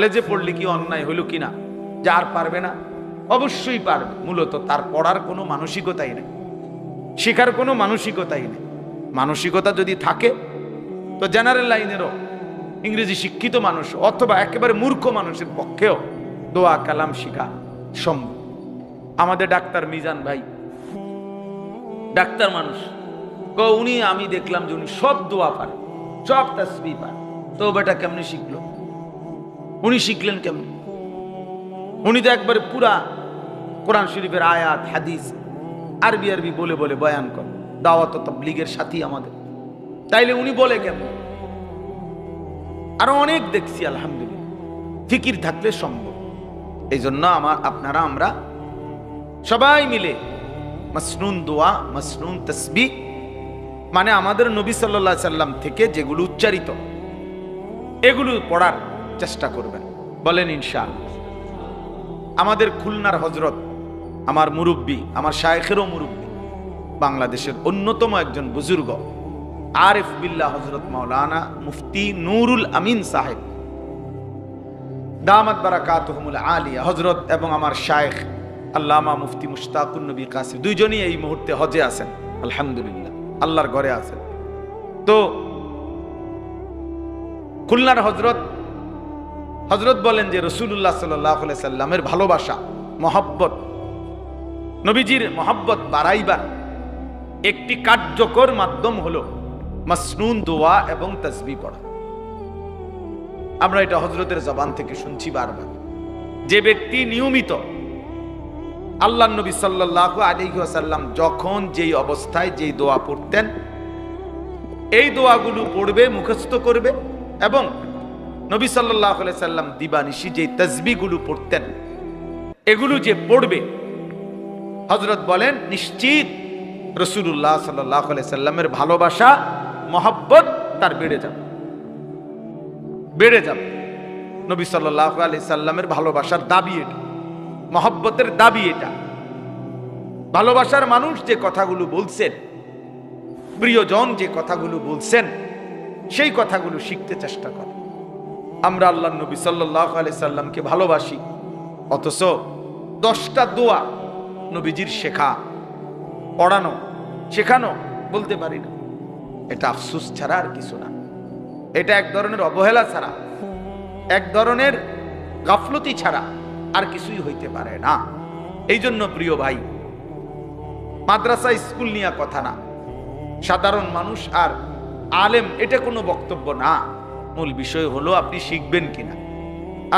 কলেজে পড়লে কি অন্যায় হলো কিনা, যার পারবে না অবশ্যই পারবে। মূলত তার পড়ার কোনো মানসিকতাই নেই, শেখার কোনো মানসিকতাই নেই। মানসিকতা যদি থাকে তো জেনারেল লাইনেরও ইংরেজি শিক্ষিত মানুষ অথবা একেবারে মূর্খ মানুষের পক্ষেও দোয়া কালাম শিখা সম্ভব। আমাদের ডাক্তার মিজান ভাই ডাক্তার মানুষ, উনি আমি দেখলাম যে উনি সব দোয়া পারে, সব তাসবিহ পারে। তো বেটা কেমনে শিখলো? উনি শিখলেন কেমন? উনি তো একবারে পুরা কোরআন শরীফের আয়াত হাদিস আরবি আরবি বলে বলে বয়ান করেন, দাওয়াত ও তাবলীগের সাথী আমাদের। তাইলে উনি বলে কেমন? আরো অনেক দেখছি আলহামদুলিল্লাহ, ফিকির থাকলে সম্ভব। এই জন্য আমরা সবাই মিলে মাসনুন দোয়া, মাসনুন তাসবিহ, মানে আমাদের নবী সাল্লাল্লাহু আলাইহি সাল্লাম থেকে যেগুলো উচ্চারিত এগুলো পড়ার চেষ্টা করবেন, বলেন ইনশাআল্লাহ। আমাদের খুলনার হযরত, আমার মুরব্বী, আমার শায়েখেরও মুরব্বী, বাংলাদেশের অন্যতম একজন বুজুর্গ আরিফ বিল্লাহ হযরত মাওলানা মুফতি নুরুল আমিন সাহেব দামাত বারাকাতুহুমুল আলিয়া হযরত এবং আমার শায়েখ আল্লামা মুফতি মুশতাকুন নবী কাসিম, দুইজনই এই মুহূর্তে হজে আছেন আলহামদুলিল্লাহ, আল্লাহর ঘরে আছেন। তো খুলনার হযরত বলেন যে রাসূলুল্লাহ সাল্লাল্লাহু আলাইহি সাল্লামের ভালোবাসা, মহব্বত, নবীজির মহব্বত বাড়াইবার একটি কার্যকর মাধ্যম হলো মাসনুন দোয়া এবং তাসবিহ পড়া। আমরা এটা হযরতের জবান থেকে শুনছি বারবার। যে ব্যক্তি নিয়মিত আল্লাহর নবী সাল্লাল্লাহু আলাইহি ওয়াসাল্লাম যখন যেই অবস্থায় যেই দোয়া পড়তেন এই দোয়াগুলো পড়বে, মুখস্থ করবে, এবং নবী সাল্লাল্লাহু আলাইহি সাল্লাম দিবানিশি যে তাসবিহগুলো পড়তেন এগুলো যে পড়বে, হযরত বলেন নিশ্চিত রাসূলুল্লাহ সাল্লাল্লাহু আলাইহি সাল্লামের ভালোবাসা, মহব্বত তার বেড়ে যাবে। নবী সাল্লাল্লাহু আলাইহি সাল্লামের ভালোবাসার দাবি এটা, মহব্বতের দাবি এটা। ভালোবাসার মানুষ যে কথাগুলো বলছেন, প্রিয়জন যে কথাগুলো বলছেন, সেই কথাগুলো শিখতে চেষ্টা করে। আমরা আল্লাহর নবী সাল্লাল্লাহু আলাইহি সাল্লামকে ভালোবাসি, অথচ 10টা দোয়া নবীজির পড়ানো, শেখানো বলতে পারি না। এটা আফসোস ছাড়া আর কিছু না। এটা এক ধরনের অবহেলা ছাড়া, এক ধরনের গাফলতি ছাড়া আর কিছুই হইতে পারে না। এই জন্য প্রিয় ভাই, মাদ্রাসা স্কুল নিয়ে কথা না, সাধারণ মানুষ আর আলেম এটা কোনো বক্তব্য না। মূল বিষয় হলো আপনি শিখবেন কিনা।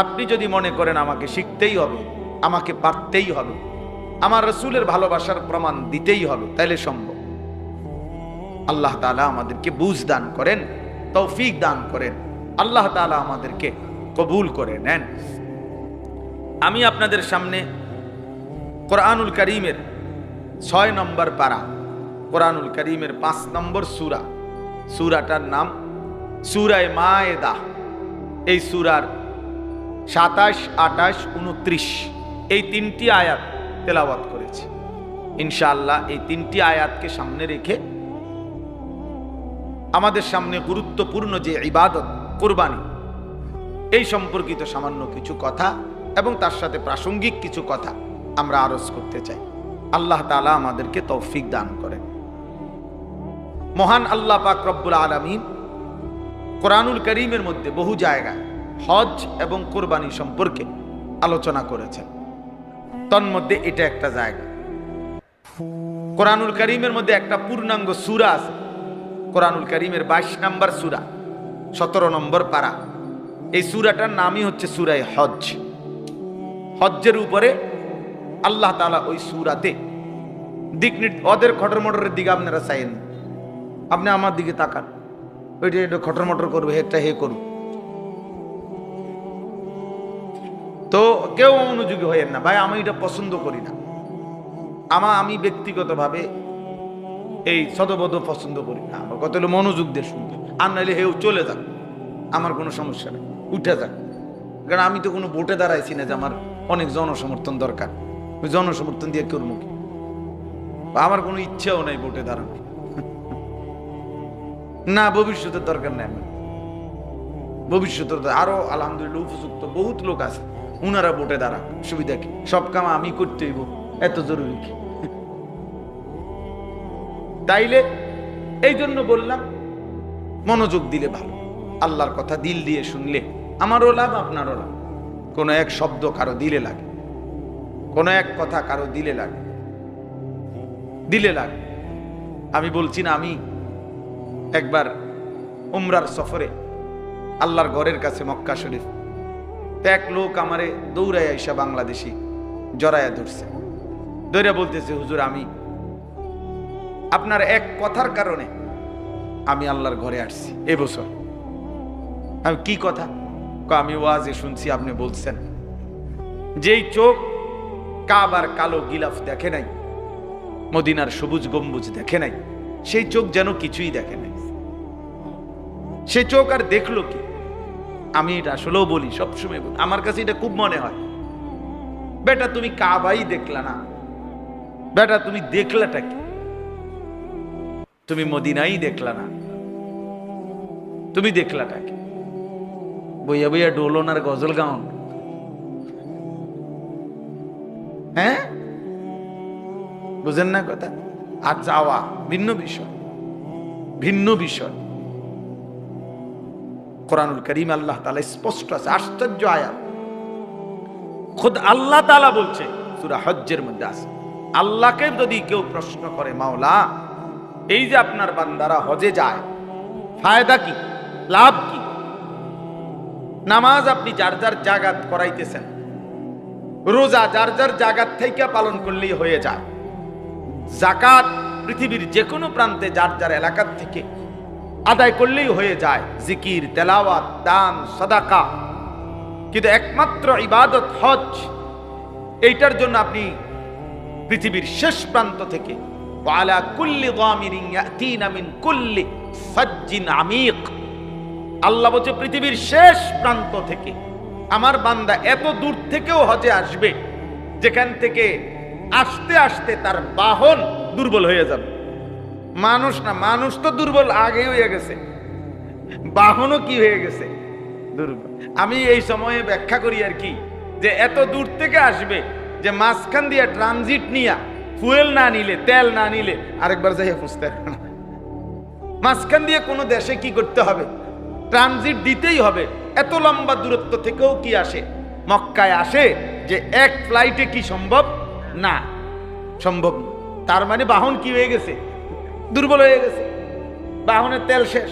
আপনি যদি মনে করেন আমাকে শিখতেই হবে, আমাকে পারতেই হবে, আমার রাসূলের ভালোবাসার প্রমাণ দিতেই হবে, তাইলে সম্ভব। আল্লাহ তাআলা আমাদেরকে বুঝ দান করেন, তৌফিক দান করেন, আল্লাহ তাআলা আমাদেরকে কবুল করে নেন। আমি আপনাদের সামনে কোরআনুল কারীমের 6 নম্বর পারা, কোরআনুল কারীমের 5 নম্বর সূরাটার নাম সূরায়ে মায়েদা। এই সূরার 27, 28, 29 এই 3টি আয়াত তেলাওয়াত করেছি। ইনশাআল্লাহ এই 3টি আয়াতকে সামনে রেখে আমাদের সামনে গুরুত্বপূর্ণ যে ইবাদত কুরবানি, এই সম্পর্কিত সামান্য কিছু কথা এবং তার সাথে প্রাসঙ্গিক কিছু কথা আমরা আরজ করতে চাই। আল্লাহ তাআলা আমাদেরকে তৌফিক দান করেন। মহান আল্লাহ পাক রব্বুল আলামিন কোরআনুল কারীমের মধ্যে বহু জায়গায় হজ এবং কুরবানি সম্পর্কে আলোচনা করেছেন। তন্মধ্যে এটা একটা জায়গা। কোরআনুল কারীমের মধ্যে একটা পূর্ণাঙ্গ সূরা আছে, কোরআনুল কারীমের 22 নম্বর সূরা, 17 নম্বর পারা। এই সূরাটার নামই হচ্ছে সূরায়ে হজ। হজ্জের উপরে আল্লাহ তাআলা ওই সূরাতে ওদের খটর মটরের দিকে আপনারা চাইেন, আপনি আমার দিকে তাকান, ওইটা খটর মটর করবে, একটা হে করুন। তো কেউ মনোযোগী হইেন না ভাই, আমি এটা পছন্দ করি না। আমি ব্যক্তিগতভাবে এই সদবদ পছন্দ করি না। আমার কত হলো মনোযোগ দিয়ে শুনতে, আর নাইলে হেউ চলে যাক, আমার কোনো সমস্যা নেই, উঠে যাক। কারণ আমি তো কোনো ভোটে দাঁড়াইছি না যে আমার অনেক জনসমর্থন দরকার। ওই জনসমর্থন দিয়ে কেউ মুখে, আমার কোনো ইচ্ছাও নাই ভোটে দাঁড়ানো, না ভবিষ্যতের দরকার নেই আমার। ভবিষ্যতে আরো আলহামদুলিল্লাহ উপযুক্ত বহুত লোক আছে, উনারা ভোটে দাঁড়াক, সুবিধা কি? সব কাম আমি করতে হইব, এত জরুরি কি? তাইলে এই জন্য বললাম মনোযোগ দিলে ভালো, আল্লাহর কথা দিল দিয়ে শুনলে আমারও লাভ আপনারও লাভ। কোনো এক শব্দ কারো দিলে লাগে, কোনো এক কথা কারো দিলে লাগে, দিলে লাগে। আমি বলছি না, আমি একবার উমরার সফরে আল্লাহর ঘরের কাছে মক্কা শরীফ, তো এক লোক আমারে দৌড়ায় আইসা বাংলাদেশি জড়ায়া ধরছে, দৌড়া বলতেছে, হুজুর আমি আপনার এক কথার কারণে আমি আল্লাহর ঘরে আসছি এবছর। আমি কি কথা? আমি ওয়াজে শুনছি আপনি বলছেন যেই চোখ কাবার কালো গিলাফ দেখে নাই, মদিনার সবুজ গম্বুজ দেখে নাই, সেই চোখ যেন কিছুই দেখে নাই। সে চোখ আর দেখলো কি? আমি এটা আসলেও বলি, সবসময় বলি, আমার কাছে এটা খুব মনে হয়, বেটা তুমি কাবাই দেখলা না, বেটা তুমি দেখলাটা কি? তুমি মদিনাই দেখলা না, তুমি দেখলাটা কি? বইয়া বইয়া ডোলন আর গজল গাউন, হ্যাঁ বুঝেন না কথা? আর যাওয়া ভিন্ন বিষয়, ভিন্ন বিষয়। কোরআনুল কারীম আল্লাহ তাআলা স্পষ্ট আছে, আশ্চর্য আয়াত। খুদ আল্লাহ তাআলা বলছে সূরা হজ্জের মধ্যে আছে, আল্লাহকে যদি কেউ প্রশ্ন করে, মাওলা এই যে আপনার বান্দারা হজে যায়, ফায়দা কি, লাভ কি? নামাজ আপনি যার যার জায়গাত করাইতেছেন, রোজা যার যার জায়গাত থেকে পালন করলেই হয়ে যায়, যাকাত পৃথিবীর যে কোনো প্রান্তে যার যার এলাকার থেকে আদায় করলেই হয়ে যায়, জিকির, তেলাওয়াত, দান, সাদাকা। কিন্তু একমাত্র ইবাদত হজ, এইটার জন্য আপনি পৃথিবীর শেষ প্রান্ত থেকে ওয়ালা কুল্লি যামিরিন ইয়াতিনা মিন কুল্লি ফাজ্জিন আমিক, আল্লাহ বলছে পৃথিবীর শেষ প্রান্ত থেকে আমার বান্দা এত দূর থেকেও হজে আসবে, যেখান থেকে আসতে আসতে তার বাহন দুর্বল হয়ে যাবে। মানুষ না, মানুষ তো দুর্বল আগে হয়ে গেছে, বাহনও কি হয়ে গেছে, দুর্বল। আমি এই সময়ে ব্যাখ্যা করি আর কি, যে এত দূর থেকে আসবে যে মাঝখান দিয়ে ট্রানজিট নিয়ে ফুয়েল না নিলে, তেল না নিলে আরেকবার যাই খুঁজতে হবে না। মাঝখান দিয়ে কোনো দেশে কি করতে হবে, ট্রানজিট দিতেই হবে। এত লম্বা দূরত্ব থেকেও কি আসে, মক্কায় আসে, যে এক ফ্লাইটে কি সম্ভব না, সম্ভব না। তার মানে বাহন কি হয়ে গেছে, দুর্বল হয়ে গেছে, বাহনের তেল শেষ,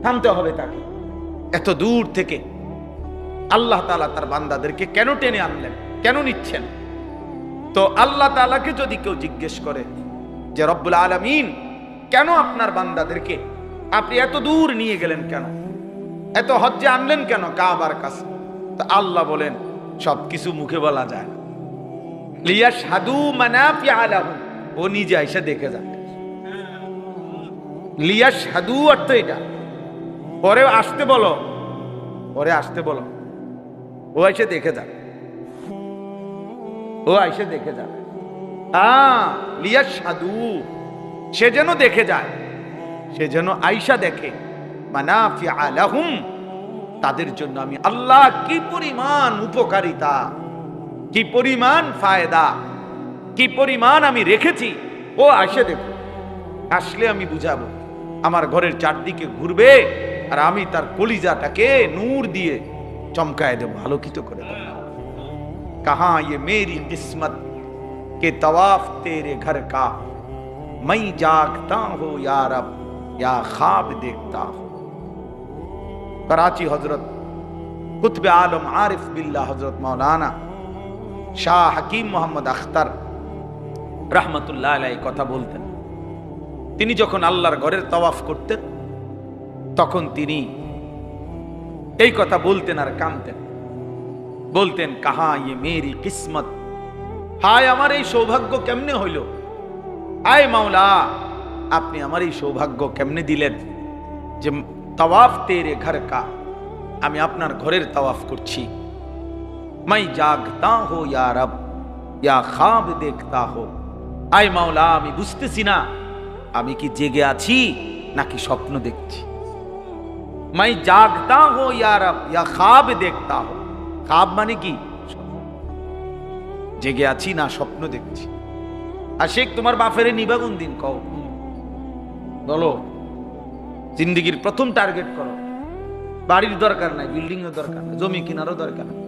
থামতে হবে তাকে। এত দূর থেকে আল্লাহ তাআলা তার বান্দাদেরকে কেন টেনে আনলেন, কেন নিচ্ছেন? তো আল্লাহ তাআলাকে যদি কেউ জিজ্ঞেস করে যে রব্বুল আলামিন কেন আপনার বান্দাদেরকে আপনি এত দূর নিয়ে গেলেন, কেন এত হজ্জে আনলেন, কেন কাবার কাছে? তো আল্লাহ বলেন সবকিছু মুখে বলা যায় না, লিয়াশহাদু মানাফিআ লাহুম, ও নিজে আইসা দেখে যান। লিয়াশহাদু অর্থ এটা, পরে আসতে বলো, পরে আসতে বলো, ও আইসা দেখে যান, ও আইসা দেখে যান। লিয়াশহাদু, সে যেন দেখে যায়, সে যেন আইসা দেখে, মানাফিআ লাহুম, তাদের জন্য আমি আল্লাহ কি পরিমাণ উপকারিতা, কি পরিমাণ ফায়দা, কি পরিমাণ আমি রেখেছি, ও আসে দেখো। আসলে আমি বুঝাবো, আমার ঘরের চারদিকে ঘুরবে আর আমি তার কলিজাটাকে নূর দিয়ে চমকায় দেবো, আলোকিত করে দেবো। কাহা ये मेरी किस्मत के तवाफ तेरे घर का, मैं जागता हूँ या रब या ख्वाब देखता हूँ। कराची हजरत कुतुब आलम आरिफ बिल्लाह हजरत मौलाना শাহ হাকিম মোহাম্মদ আখতার রাহমাতুল্লাহ আলাইহি কথা বলতেন। তিনি যখন আল্লাহর ঘরের তাওয়াফ করতেন, তখন তিনি এই কথা বলতেন আর কাঁদতেন, বলতেন কাহা ইয়ে মেরি কিসমত, হায় আমার এই সৌভাগ্য কেমনে হইল, আয় মাওলা আপনি আমার এই সৌভাগ্য কেমনে দিলেন যে তাওয়াফ তেরে ঘর কা, আমি আপনার ঘরের তাওয়াফ করছি। मैं जागता हो या रब या ख्वाब देखता हो, আয় মাওলা আমি বুঝতেছি না আমি কি জেগে আছি নাকি স্বপ্ন দেখছি। मैं जागता हो या रब या ख्वाब देखता हो। ख्वाब মানে কি? জেগে আছি না স্বপ্ন দেখছি। আশিক তোমার বাপেরে নিবা কোন দিন কও, বলো। জিন্দেগির প্রথম টার্গেট করো। বাড়ির দরকার নাই, বিল্ডিং এর দরকার নাই, জমি কিনারও দরকার নাই।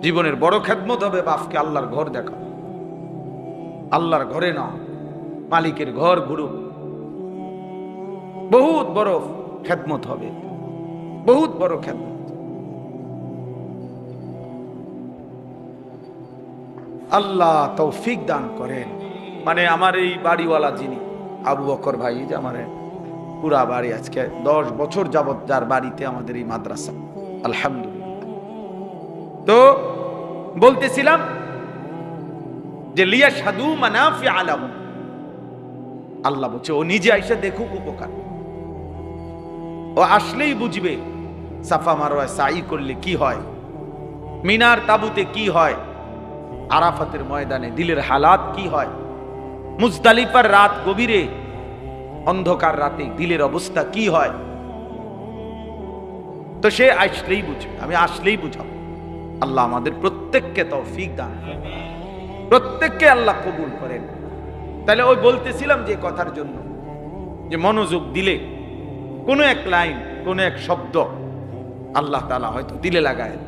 জীবনের বড় খেদমত হবে বাপকে আল্লাহর ঘর দেখাও। আল্লাহর ঘরে নাও, মালিকের ঘর ঘুরুক। বহুত বড় খেদমত হবে, বহুত বড় খেদমত। আল্লাহ তৌফিক দান করেন। মানে আমার এই বাড়িওয়ালা যিনি আবু বকর ভাই, যে আমার পুরা বাড়ি আজকে 10 বছর যাবত যার বাড়িতে আমাদের এই মাদ্রাসা, আলহামদুলিল্লাহ। তো বলতেছিলাম যে লিয়াশহাদু মানাফিআ লাহুম, আল্লাহ বলছে ও নিজে আইসা দেখুক উপকার। ও আসলেই বুঝবে সাফা মারওয়ায় সাই করলে কি হয়, মিনার তাবুতে কি হয়, আরাফাতের ময়দানে দিলের হালাত কি হয়, মুজদালিফার রাত গভীরে অন্ধকার রাতে দিলের অবস্থা কি হয়। তো সে আসলেই বুঝবে, আমি আসলেই বুঝাবো। আল্লাহ আমাদের প্রত্যেককে তৌফিক দান করেন, প্রত্যেককে আল্লাহ কবুল করেন। তাহলে ওই বলতেছিলাম যে কথার জন্য, যে মনোযোগ দিলে কোন এক লাইন, কোন এক শব্দ আল্লাহ তাআলা হয়তো দিলে লাগায় দেয়,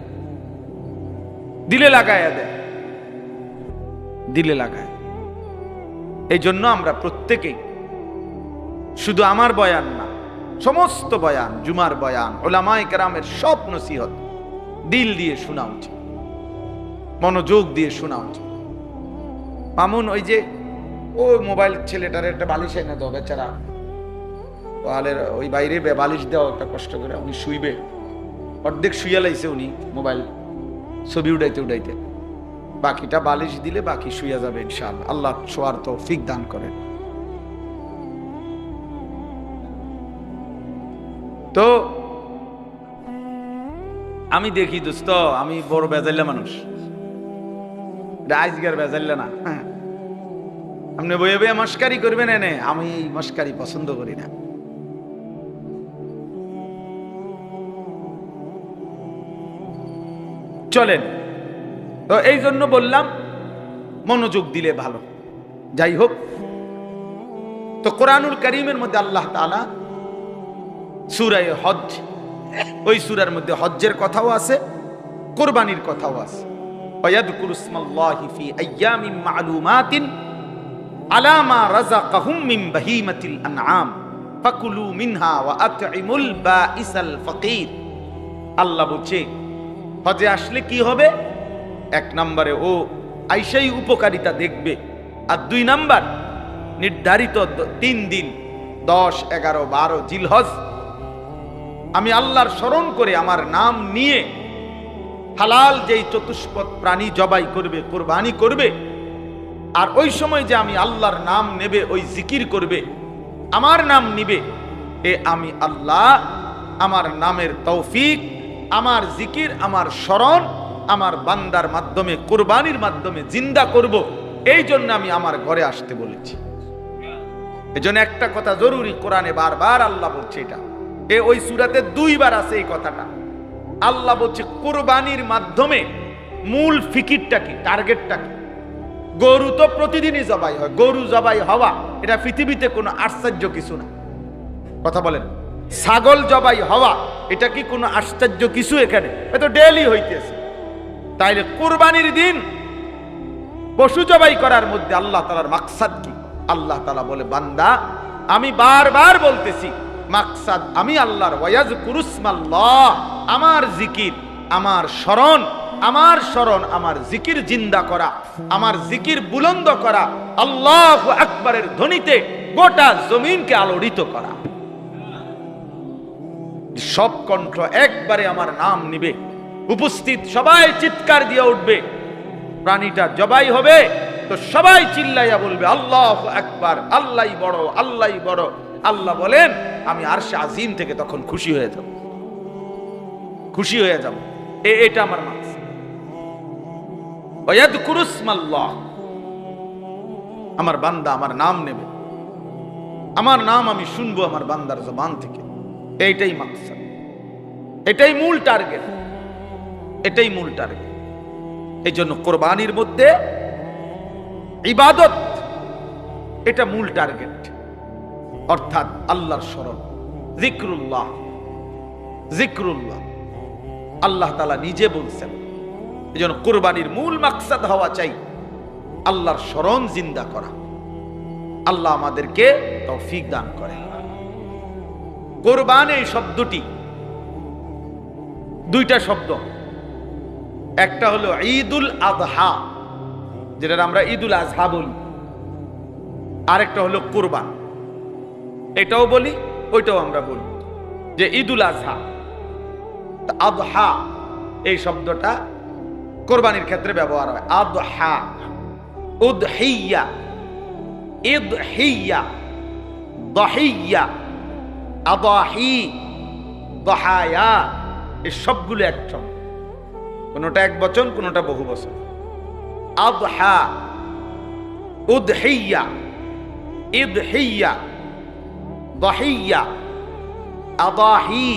দিলে লাগায়। এই জন্য আমরা প্রত্যেকেই, শুধু আমার বয়ান না, সমস্ত বয়ান, জুমার বয়ান, উলামায়ে কেরামের সব নসিহত দিল দিয়ে শোনা উচিত, মনোযোগ দিয়ে শোনা উচিত। মামুন ওই যে ওই মোবাইল ছেলেটার একটা বালিশ এনে দাও, বেচারা ওই বাইরে বালিশ দেওয়া একটা কষ্ট করে, উনি শুইবে, অর্ধেক শুইয়া লাইছে উনি মোবাইল ছবি উড়াইতে, বাকিটা বালিশ দিলে বাকি শুইয়া যাবে ইনশাআল্লাহ। আল্লাহ শোয়ার তৌফিক দান করেন। তো আমি দেখি দোস্ত, আমি বড় বেজাইলা মানুষ, আজকের বেজাইলা না। হ্যাঁ, আপনি বইয়ে বইয়ে মস্কারি করবেন, এনে আমি মস্কারি পছন্দ করি না। চলেন, তো এই জন্য বললাম মনোযোগ দিলে ভালো। যাই হোক, তো কোরআনুল কারীমের মধ্যে আল্লাহ তাআলা সূরা হজ, ওই সূরার মধ্যে হজ্জের কথাও আছে, কুরবানির কথাও আছে। ওয়ায়াযকুরু ইসমাল্লাহি ফি আইয়ামিন মা'লুমাতিন আলা মা রাযাকাহুম মিন বাহিমাতিল আনআম ফাকুলু মিনহা ওয়া আত'ইমুল বাঈসাল ফাকির। আল্লাহ বলছে হজে আসলে কি হবে? 1 নম্বরে ও আইসাই উপকারিতা দেখবে, আর 2 নাম্বার নির্ধারিত 3 দিন 10, 11, 12 জিলহজ আমি আল্লাহর স্মরণ করে আমার নাম নিয়ে হালাল যেই চতুষ্পদ প্রাণী জবাই করবে, কুরবানি করবে, আর ওই সময় যে আমি আল্লাহর নাম নেবে, ওই জিকির করবে, আমার নাম নিবে, এ আমি আল্লাহ আমার নামের তৌফিক, আমার জিকির, আমার স্মরণ আমার বান্দার মাধ্যমে, কুরবানির মাধ্যমে জিন্দা করব। এই জন্য আমি আমার ঘরে আসতে বলেছি। এজন্য একটা কথা জরুরি, কোরআনে বারবার আল্লাহ বলছে, এটা ওই সূরাতে 2 বার আছে এই কথাটা। আল্লাহ বলছে কুরবানির মাধ্যমে মূল ফিকিরটা কি, টার্গেটটা কি? গরু তো প্রতিদিনই জবাই হয়, গরু জবাই হওয়া এটা পৃথিবীতে কোনো আশ্চর্য কিছু না। কথা বলেন, ছাগল জবাই হওয়া এটা কি কোনো আশ্চর্য কিছু? এখানে এটা ডেইলি হইতেছে। তাইলে কুরবানির দিন পশু জবাই করার মধ্যে আল্লাহ তাআলার মাকসাদ কি? আল্লাহ তাআলা বলে, বান্দা আমি বারবার বলতেছি মাকসাদ আমি আল্লাহর, ওয়ায়াযকুরু ইসমাল্লাহ, আমার জিকির, আমার স্মরণ, আমার জিকির জিন্দা করা, আমার জিকির বুলন্দ করা, আল্লাহু আকবারের ধ্বনিতে গোটা জমিনকে আলোড়িত করা। সব কণ্ঠ একবারে আমার নাম নিবে, উপস্থিত সবাই চিৎকার দিয়ে উঠবে। প্রাণীটা জবাই হবে তো সবাই চিল্লাইয়া বলবে আল্লাহু আকবার, আল্লাহই বড়, আল্লাহই বড়। আল্লাহ বলেন আমি আরশে আজিম থেকে তখন খুশি হয়ে যাব, খুশি হয়ে যাব। এটা আমার মাকসাদ। ওয়ায়াযকুরু ইসমাল্লাহ, আমার বান্দা আমার নাম নেবে, আমার নাম আমি শুনবো আমার বান্দার জবান থেকে। এইটাই মাকসাদ, এটাই মূল টার্গেট, এটাই মূল টার্গেট। এই জন্য কোরবানির মধ্যে ইবাদত এটা মূল টার্গেট, অর্থাৎ আল্লাহর স্মরণ, জিক্রুল্লাহ। জিক্রুল্লাহ আল্লাহ তাআলা নিজে বলছেন। এই জন্য কোরবানির মূল মাকসাদ হওয়া চাই আল্লাহর স্মরণ জিন্দা করা। আল্লাহ আমাদেরকে তৌফিক দান করেন। কোরবান এই শব্দটি দুইটা শব্দ, একটা হলো ঈদুল আযহা, যেটা আমরা ঈদুল আযহা বলি, আরেকটা হলো কোরবান। এটাও বলি, ওইটাও আমরা বলি যে ঈদুল আযহা। আযহা এই শব্দটা কোরবানির ক্ষেত্রে ব্যবহার হয়। আযহা, উদহিয়া, ইদহিয়া, দহিয়া, আদাহি, দহায়া, এই সবগুলো একসঙ্গে, কোনটা এক বচন, কোনটা বহু বচন। আযহা, উদহিয়া, ইদহিয়া, দহিয়া, আদাহি,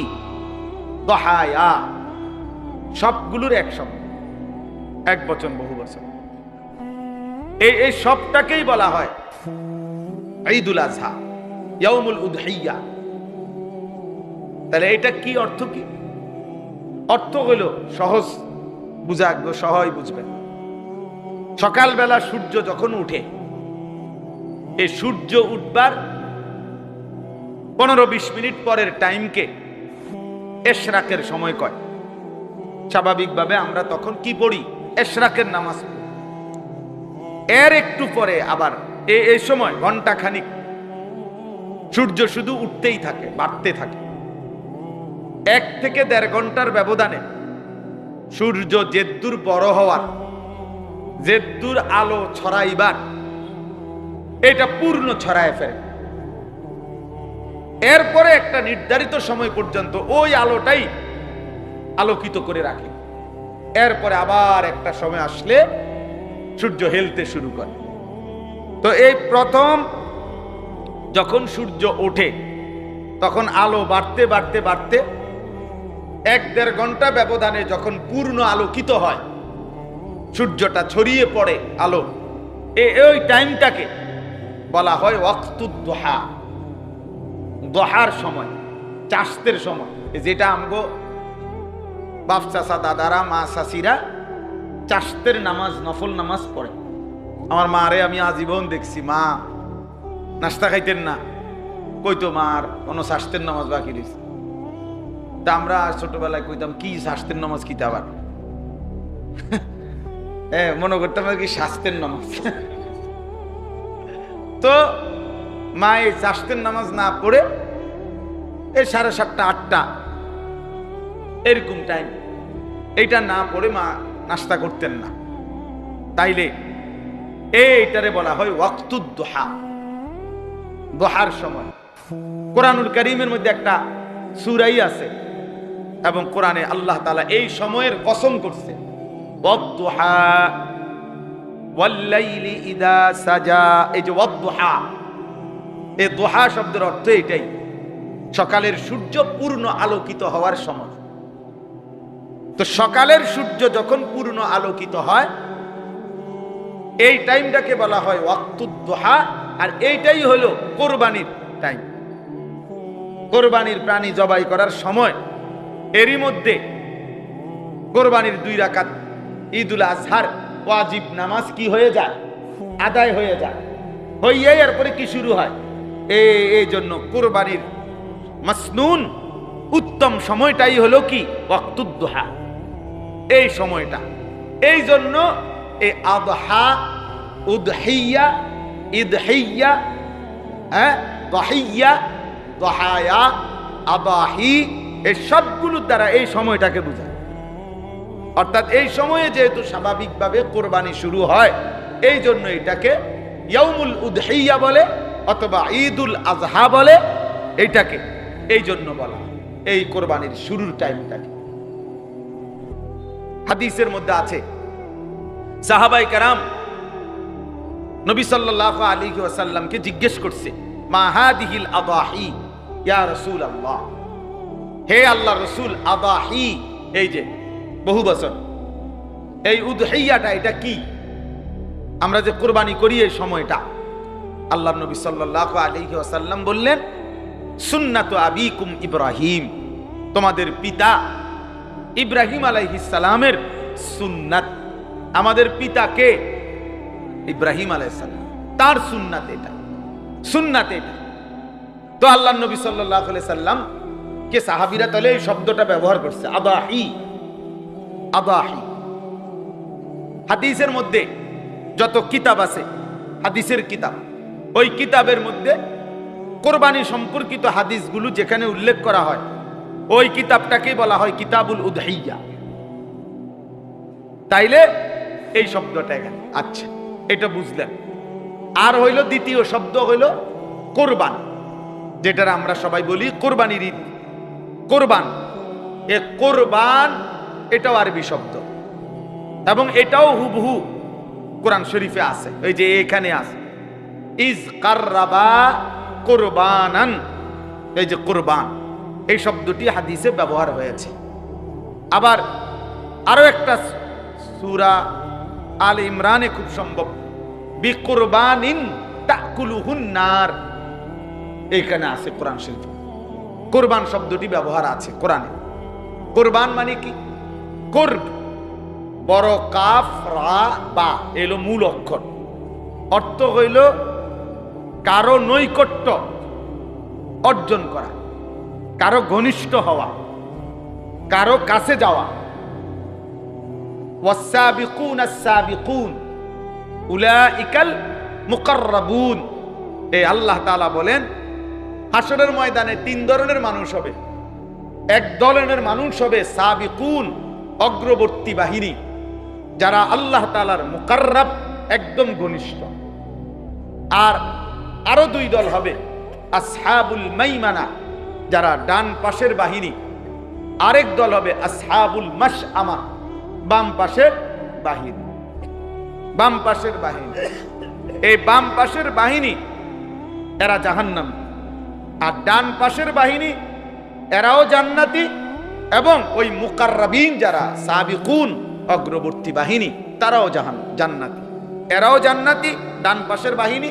দহায়া, সবগুলোর একসঙ্গে, এক বচন বহু বচন। এই সবটাকেই বলা হয় ঈদুল আযহা, ইয়াউমুল উদহিয়া। তাহলে এটা কি অর্থ? কি অর্থ হলো সহজ বুঝাগ্য, সহজ বুঝবেন। সকালবেলা সূর্য যখন উঠে, এই সূর্য উঠবার 15-20 মিনিট পরের টাইমকে ইশরাকের সময় কয়। স্বাভাবিকভাবে আমরা তখন কি পড়ি? ইশরাকের নামাজ পড়ি। এর একটু পরে আবার এই সময় ঘন্টা খানিক সূর্য শুধু উঠতেই থাকে, বাড়তে থাকে। 1 থেকে 1.5 ঘন্টার ব্যবধানে সূর্য যেদ্দুর বড় হওয়ার, যেদ্দুর আলো ছড়াইবার, এটা পূর্ণ ছড়ায় ফেলে। এরপরে একটা নির্ধারিত সময় পর্যন্ত ওই আলোটাই আলোকিত করে রাখে। এরপরে আবার একটা সময় আসলে সূর্য হেলতে শুরু করে। তো এই প্রথম যখন সূর্য ওঠে, তখন আলো বাড়তে বাড়তে বাড়তে 1-1.5 ঘন্টা ব্যবধানে যখন পূর্ণ আলোকিত হয়, সূর্যটা ছড়িয়ে পড়ে আলো, এই টাইমটাকে বলা হয় ওয়াক্তুদ দুহা, দোহার সময়, চাষতের সময়। যেটা আমগো বাপ চাচা, দাদারা, মা চাষিরা চাষতের নামাজ, নফল নামাজ পড়ে। আমার মারে আমি আজীবন দেখছি, মা নাস্তা খাইতেন না, কইতো মার কোনো শাস্তের নামাজ বাকি রয়েছে। তা আমরা ছোটবেলায় কইতাম কি শাস্তের নামাজ, কিতা আবার মনে করতাম আর কি শাস্তের নামাজ। তো মা এই শাস্তের নামাজ না পড়ে এই 7:30, 8টা এরকম টাইম, এইটা না পড়ে মা নাস্তা করতেন না। তাইলে এইটারে বলা হয় ওয়াক্তুদ দুহা, দোহার সময়। কোরআনুল কারীমের মধ্যে একটা সূরাই আছে এবং কোরআনে আল্লাহ তাআলা এই সময়ের কসম করছে, ওয়াদ-দুহা ওয়াল-লাইলি ইযা সাজা। এই যে ওয়াদ-দুহা, এই দুহা শব্দের অর্থ এটাই, সকালের সূর্য পূর্ণ আলোকিত হওয়ার সময়। তো সকালের সূর্য যখন পূর্ণ আলোকিত হয়, এই টাইমটাকে বলা হয় ওয়াক্তুদ দুহা। আর এইটাই হলো কোরবানির টাইম, কোরবানির প্রাণী জবাই করার সময়। এরই মধ্যে কোরবানির 2 রাকাত ঈদুল আজহার ওয়াজিব নামাজ কি হয়ে যায়? আদায় হয়ে যায়। হইয়াই এরপরে কি শুরু হয়? এই জন্য কোরবানির মাসনুন উত্তম সময়টাই হলো কি? ওয়াক্তুদ দুহা, এই সময়টা। এই জন্য এই আযহা, উদহিয়া, ইদহিয়া, দহিয়া, দহায়া, আদাহি, এই সবগুলোর দ্বারা এই সময়টাকে বোঝায়। অর্থাৎ এই সময়ে যেহেতু স্বাভাবিকভাবে কোরবানি শুরু হয়, এই জন্য এটাকে ইয়াউমুল উদহিয়া বলে অথবা ঈদুল আযহা বলে। এইটাকে এই জন্য বলা এই কোরবানির শুরুর টাইমটাকে। হাদিসের মধ্যে আছে, সাহাবায়ে কেরাম নবী সাল্লাল্লাহু আলাইহি ওয়াসাল্লামকে জিজ্ঞেস করছে, মা হাদিহিল আদাহি ইয়া রাসূলুল্লাহ, হে আল্লাহ রসুল আদাহি, এই যে বহু বছর এই উদহিয়াটা এটা কি? আমরা যে কোরবানি করি এই সময়টা, আল্লাহ নবী সাল্লাল্লাহু আলাইহি ওয়াসাল্লাম বললেন সুন্নাতু আবিকুম ইব্রাহিম, তোমাদের পিতা ইব্রাহিম আলাইহিস সালামের সুন্নাত। আমাদের পিতা কে? ইব্রাহিম আলাইহিস সালাম, তার সুন্নাত এটা, সুন্নাত এটা। তো আল্লাহ নবী সাল্লাল্লাহু আলাইহি সাল্লাম কে সাহাবীরা তাহলে এই শব্দটা ব্যবহার করছে আদাহি, আদাহি। হাদিসের মধ্যে যত কিতাব আছে, হাদিসের কিতাব, ওই কিতাবের মধ্যে কোরবানি সম্পর্কিত হাদিসগুলো যেখানে উল্লেখ করা হয় ওই কিতাবটাকে বলা হয় কিতাবুল উদহিয়া। তাইলে এই শব্দটা এখানে, আচ্ছা এটা বুঝলেন। আর হইল দ্বিতীয় শব্দ হইল কোরবান, যেটার আমরা সবাই বলি কোরবানির ঈদ, কোরবান। এ কোরবান এটাও আরবি শব্দ এবং এটাও হুবহু কোরআন শরীফে আছে, ওই যে এখানে আছে ইজ কাররাবা কোরবানান, এই যে কোরবান এই শব্দটি হাদিসে ব্যবহার হয়েছে। আবার আরো একটা সূরা আল ইমরানে খুব সম্ভব বিকুরবানিন তাকুলুহুন নার, এইখানে আছে কোরআন শরীফে কোরবান শব্দটি ব্যবহার আছে কোরআনে। কোরবান মানে কি? কুরব, বড় কাফ রা বা এলো মূল অক্ষর, অর্থ হইল কারো নৈকট্য অর্জন করা, কারো ঘনিষ্ঠ হওয়া, কারো কাছে যাওয়া। ওয়াসাবিকুন আস-সাবিকুন উলাইকাল মুকাররাবুন। এই আল্লাহ তাআলা বলেন হাসরের ময়দানে তিন ধরনের মানুষ হবে। এক ধরনের মানুষ হবে সাবিকুন, অগ্রবর্তী বাহিনী, যারা আল্লাহ তাআলার মুকাররাব, একদম ঘনিষ্ঠ। আর আরো দুই দল হবে আসহাবুল মাইমানা, যারা ডান পাশের বাহিনী। আরেক দল হবে আসহাবুল মাশআমা, বাম পাশের বাহিনী, বাম পাশের বাহিনী। এই বাম পাশের বাহিনী এরা জাহান্নামী, আর ডান পাশের বাহিনী এরাও জান্নাতি, এবং ওই মুকাররাবিন যারা সাবিকুন অগ্রবর্তী বাহিনী তারাও জান্নাতি। এরাও জান্নাতি, ডান পাশের বাহিনী,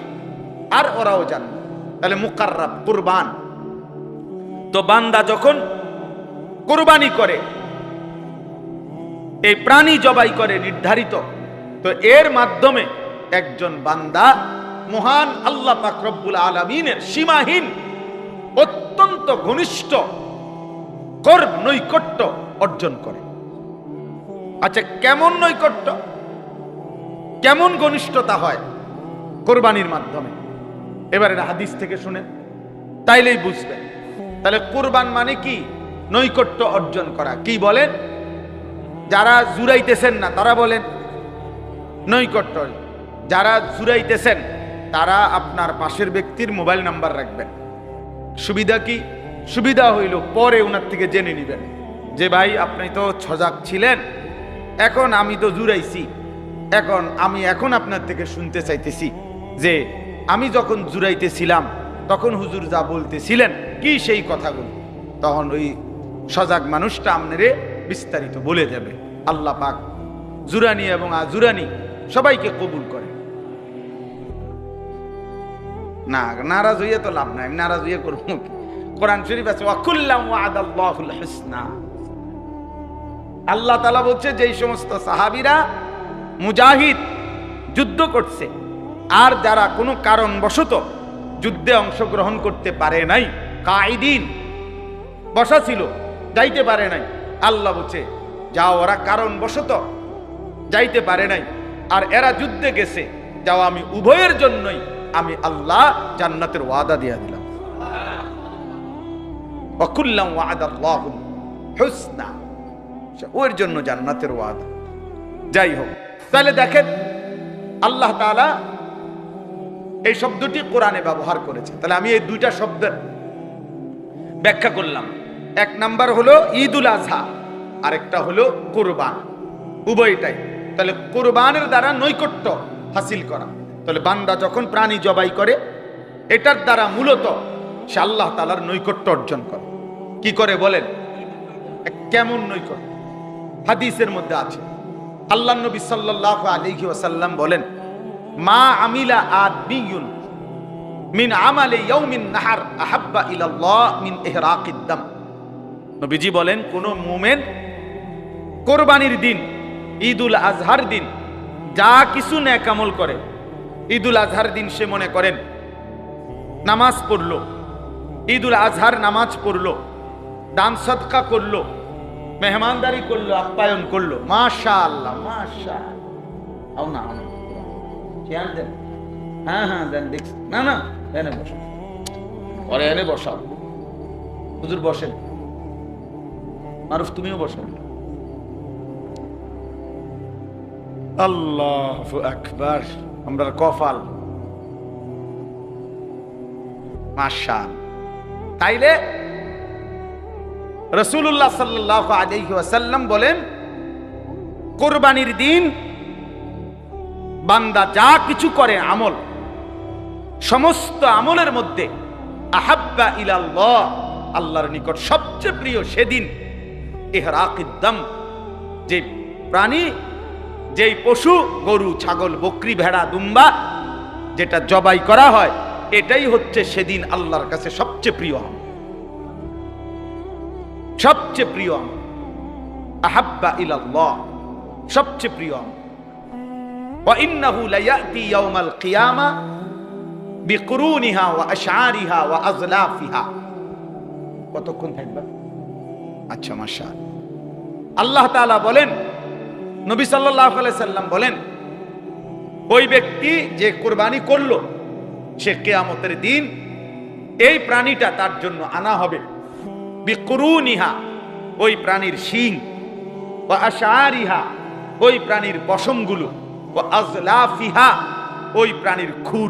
আর ওরাও জান্নাতি। তাহলে মুকাররাব কুরবান। তো বান্দা যখন কুরবানি করে, এই প্রাণী জবাই করে নির্ধারিত, তো এর মাধ্যমে একজন বান্দা মহান আল্লাহ পাক রব্বুল আলামিনের সীমাহীন অত্যন্ত ঘনিষ্ঠ করব নৈকট্য অর্জন করে। আচ্ছা, কেমন নৈকট্য, কেমন ঘনিষ্ঠতা হয় কোরবানির মাধ্যমে? এবারে হাদিস থেকে শুনেন, তাইলেই বুঝবেন। তাহলে কোরবান মানে কি? নৈকট্য অর্জন করা। কি বলেন? যারা জুরাইতেছেন না তারা বলেন নৈকট্য। যারা জুরাইতেছেন তারা আপনার পাশের ব্যক্তির মোবাইল নাম্বার রাখবেন। সুবিধা কি? সুবিধা হইল পরে ওনার থেকে জেনে নিবেন যে ভাই আপনি তো সজাগ ছিলেন, এখন আমি তো জুরাইছি, আমি এখন আপনার থেকে শুনতে চাইতেছি যে আমি যখন জুরাইতেছিলাম তখন হুজুর যা বলতেছিলেন কি সেই কথাগুলো। তখন ওই সজাগ মানুষটা আপনারে বিস্তারিত বলে দেবে। আল্লাহ পাক জুরানি এবং আজুরানি সবাইকে কবুল করে। না নারাজ হইয়া তো লাভ নাই, নারাজ হইয়া করবো কি? কোরআন শরীফ আছে ওয়াকুল্লাম ওয়াদাল্লাহুল হুসনা। আল্লাহ তাআলা বলছে যেই সমস্ত সাহাবীরা মুজাহিদ যুদ্ধ করছে, আর যারা কোনো কারণবশত যুদ্ধে অংশগ্রহণ করতে পারে নাই, কাঈদিন বসা ছিল, যাইতে পারে নাই, আল্লাহ বলছে যাও, ওরা কারণবশত যাইতে পারে নাই আর এরা যুদ্ধে গেছে, যাও, আমি উভয়ের জন্যই আমি আল্লাহ জান্নাতের ওয়াদা দিয়া দিলাম। ওয়াকুল্লাম ওয়াদাল্লাহুল হুসনা, ওর জন্য জান্নাতের ওয়াদা। যাই হোক, তাহলে দেখেন আল্লাহ তাআলা এই শব্দটি কোরআনে ব্যবহার করেছে। তাহলে আমি এই দুইটা শব্দের ব্যাখ্যা করলাম। এক নাম্বার হলো ঈদুল আজহা, আরেকটা হলো কুরবান, উভয়টাই। তাহলে কুরবানের দ্বারা নৈকট্য হাসিল করা। তাহলে বান্দা যখন প্রাণী জবাই করে এটার দ্বারা মূলত সে আল্লাহ তাআলার নৈকট্য অর্জন করে। কি করে বলেন? কেমন নৈকট্য? হাদিসের মধ্যে আছে, আল্লাহ নবী সাল্লাল্লাহু আলাইহি ওয়াসাল্লাম বলেন, মা আমিলা আদমিয়ুন মিন আমালি ইয়াউমিন নাহার আহাব্বা ইলাল্লাহ মিন ইহরাকিদ দাম। নবীজি বলেন, কোন মুমিন কোরবানির দিন, ঈদুল আজহার দিন যা কিছু নেক আমল করে, ঈদুল আজহার দিন সে মনে করেন নামাজ পড়লো, ঈদুল আজহার নামাজ পড়লো, দান সদকা করলো, মেহমানদারি করলো, আপ্যায়ন করলো, মাশাআল্লাহ মাশাআল্লাহ, না চেয়ার দেন, হ্যাঁ দেন, দেখছি না এনে বসো, পরে এনে বসাও, হুজুর বসেন, মারুফ তুমিও বসো। আল্লাহু আকবার, আমরা কপাল মাশাআল্লাহ। তাইলে রাসূলুল্লাহ সাল্লাল্লাহু আলাইহি ওয়াসাল্লাম বলেন, কুরবানির দিন বান্দা যা কিছু করে আমল, সমস্ত আমলের মধ্যে আহাব্বা ইলাল্লাহ, আল্লাহর নিকট সবচেয়ে প্রিয় সেদিন ইহরাকিদ দাম, যে প্রাণী, যেই পশু, গরু, ছাগল, বকরি, ভেড়া, দুম্বা যেটা জবাই করা হয়, এটাই হচ্ছে সেদিন আল্লাহর কাছে সবচেয়ে প্রিয় আমল, সবচেয়ে প্রিয় আমল, আহাব্বা ইলাল্লাহ, সবচেয়ে প্রিয় আমল। ওয়া ইন্নাহু লায়াতি ইয়াউমাল কিয়ামা বিকুরুনিহা ওয়া আশআরিহা ওয়া আযলাফিহা। কতক্ষণ থাকবে? আচ্ছা, মাশাআল্লাহ। আল্লাহ তাআলা বলেন, নবী সাল্লাল্লাহু আলাইহি সাল্লাম বলেন, ওই ব্যক্তি যে কুরবানি করলো, সে কিয়ামতের দিন এই প্রাণীটা তার জন্য আনা হবে, বিকুরুনিহা, ওই প্রাণীর শিং, ওয়া আশআরিহা, ওই প্রাণীর পশমগুলো, ওয়া আযলাফিহা, ওই প্রাণীর খুর,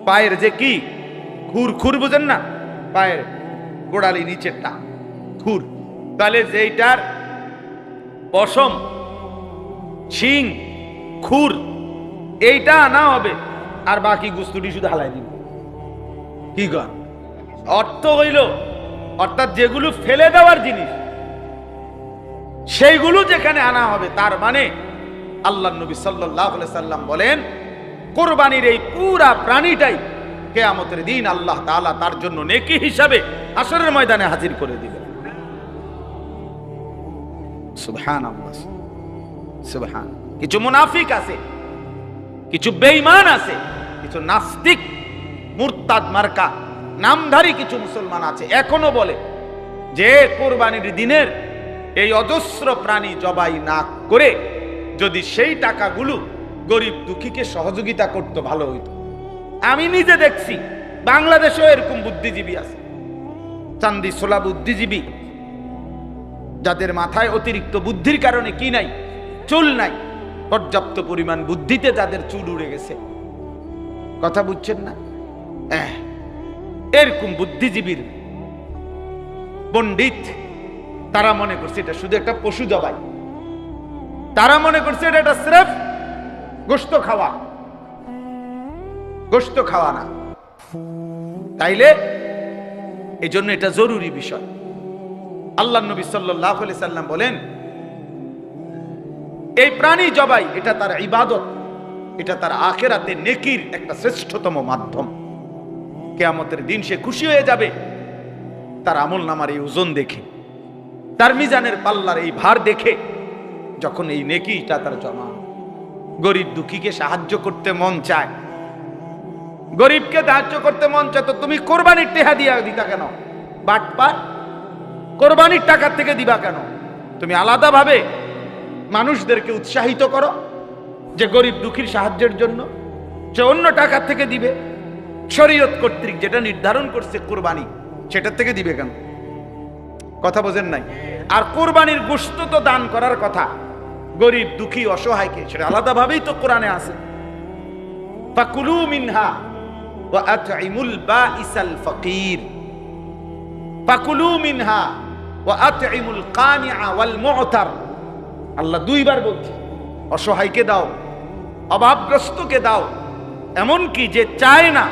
পায়ের যে কি খুর, খুর বুঝেন না, পায়ের গোড়ালি নিচেরটা খুর, তাহলে যেইটার পশম, শিং, খুর, এইটা আনা হবে, আর বাকি গুস্তুটি শুধু হালাই দিব। কি কর অর্থ হইল, অর্থাৎ যেগুলো ফেলে দেওয়ার জিনিস সেইগুলো যেখানে আনা হবে, তার মানে আল্লাহ নবী সাল্লাল্লাহু আলাইহি সাল্লাম বলেন, কুরবানির এই পুরা প্রাণীটাই কিয়ামতের দিন আল্লাহ তাআলা তার জন্য নেকি হিসাবে হাশরের ময়দানে হাজির করে দিবেন। সুবহানাল্লাহ, সুবহান। কিছু মুনাফিক আছে, কিছু বেঈমান আছে, কিছু নাস্তিক মুরতাদ মার্কা নামধারী কিছু মুসলমান আছে, এখনো বলে যে কুরবানির দিনের এই অজস্র প্রাণী জবাই না করে যদি সেই টাকাগুলো গরিব দুঃখীকে সহযোগিতা করত ভালো হইতো। আমি নিজে দেখছি, বাংলাদেশেও এরকম বুদ্ধিজীবী আছে, চান্দি সোলা বুদ্ধিজীবী, যাদের মাথায় অতিরিক্ত বুদ্ধির কারণে কি নাই, চুল নাই, পর্যাপ্ত পরিমাণ বুদ্ধিতে যাদের চুল উড়ে গেছে। কথা বুঝছেন না? এরকম বুদ্ধিজীবীর পণ্ডিত, তারা মনে করছে এটা শুধু একটা পশু জবাই, তারা মনে করছে এটা স্রেফ গোশত খাওয়া, গোশত খাওয়া না। তাইলে এই জন্য এটা জরুরি বিষয়। আল্লাহ নবী সাল্লাল্লাহু আলাইহি সাল্লাম বলেন, এই প্রাণী জবাই এটা তার ইবাদত, এটা তার আখিরাতে নেকির একটা শ্রেষ্ঠতম মাধ্যম। কিয়ামতের দিন সে খুশি হয়ে যাবে তার আমল নামার এই ওজন দেখে, তার মিজানের পাল্লার এই ভার দেখে, যখন এই নেকিটা তার জমা। গরিব দুঃখীকে সাহায্য করতে মন চায়, গরিবকে সাহায্য করতে মন চায়, তো তুমি কোরবানির টাকা দিয়া দিতা কেন? বাটপার, কোরবানির টাকা থেকে দিবা কেন? তুমি আলাদাভাবে মানুষদেরকে উৎসাহিত করো যে গরিব দুঃখীর সাহায্যের জন্য, সে অন্য টাকা থেকে দিবে। শরীয়ত কর্তৃক যেটা নির্ধারণ করছে কোরবানি, সেটার থেকে দিবে কেন? কথা বোঝেন নাই? আর কোরবানির গোশত তো দান করার কথা, গরিব দুঃখী অসহায়কে, সেটা আলাদাভাবেই তো কোরআনে আছে, ফাকুলু মিনহা ওয়া আতইমুল বাঈসাল ফাকির, ফাকুলু মিনহা ওয়া আতইমুল কানিআ ওয়াল মু'তার। আল্লাহ দুইবার বলছে, অসহায়কে দাও, অভাবগ্রস্তকে দাও, এমনকি যে চায় না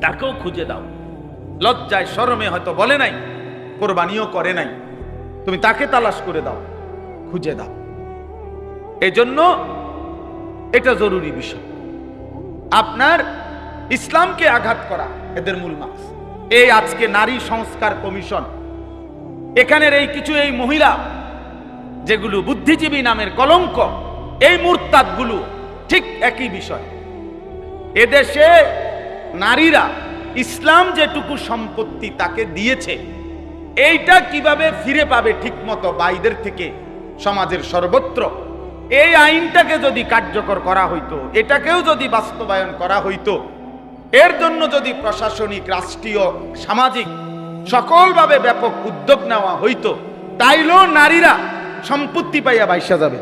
তাকেও খুঁজে দাও। লজ্জায় শরমে হয়তো বলে নাই, কোরবানিও করে নাই, তুমি তাকে তালাশ করে দাও, খুঁজে দাও। এজন্য এটা জরুরি বিষয়। আপনার ইসলামকে আঘাত করা এদের মূল মাকসাদ। এই আজকে নারী সংস্কার কমিশন, এখানের এই কিছু এই মহিলা যেগুলো বুদ্ধিজীবী নামের কলঙ্ক, এই মুরতাদগুলো ঠিক একই বিষয়। এদেশে নারীরা ইসলাম যেটুকু সম্পত্তি তাকে দিয়েছে, এইটা কিভাবে ফিরে পাবে ঠিক মতো বাইদের থেকে, সমাজের সর্বত্র এই আইনটাকে যদি কার্যকর করা হইতো, এটাকেও যদি বাস্তবায়ন করা হইতো, এর জন্য যদি প্রশাসনিক, রাষ্ট্রীয়, সামাজিক সকলভাবে ব্যাপক উদ্যোগ নেওয়া হইতো, তাইলেও নারীরা সম্পত্তি পাইয়া বাইসা যাবে।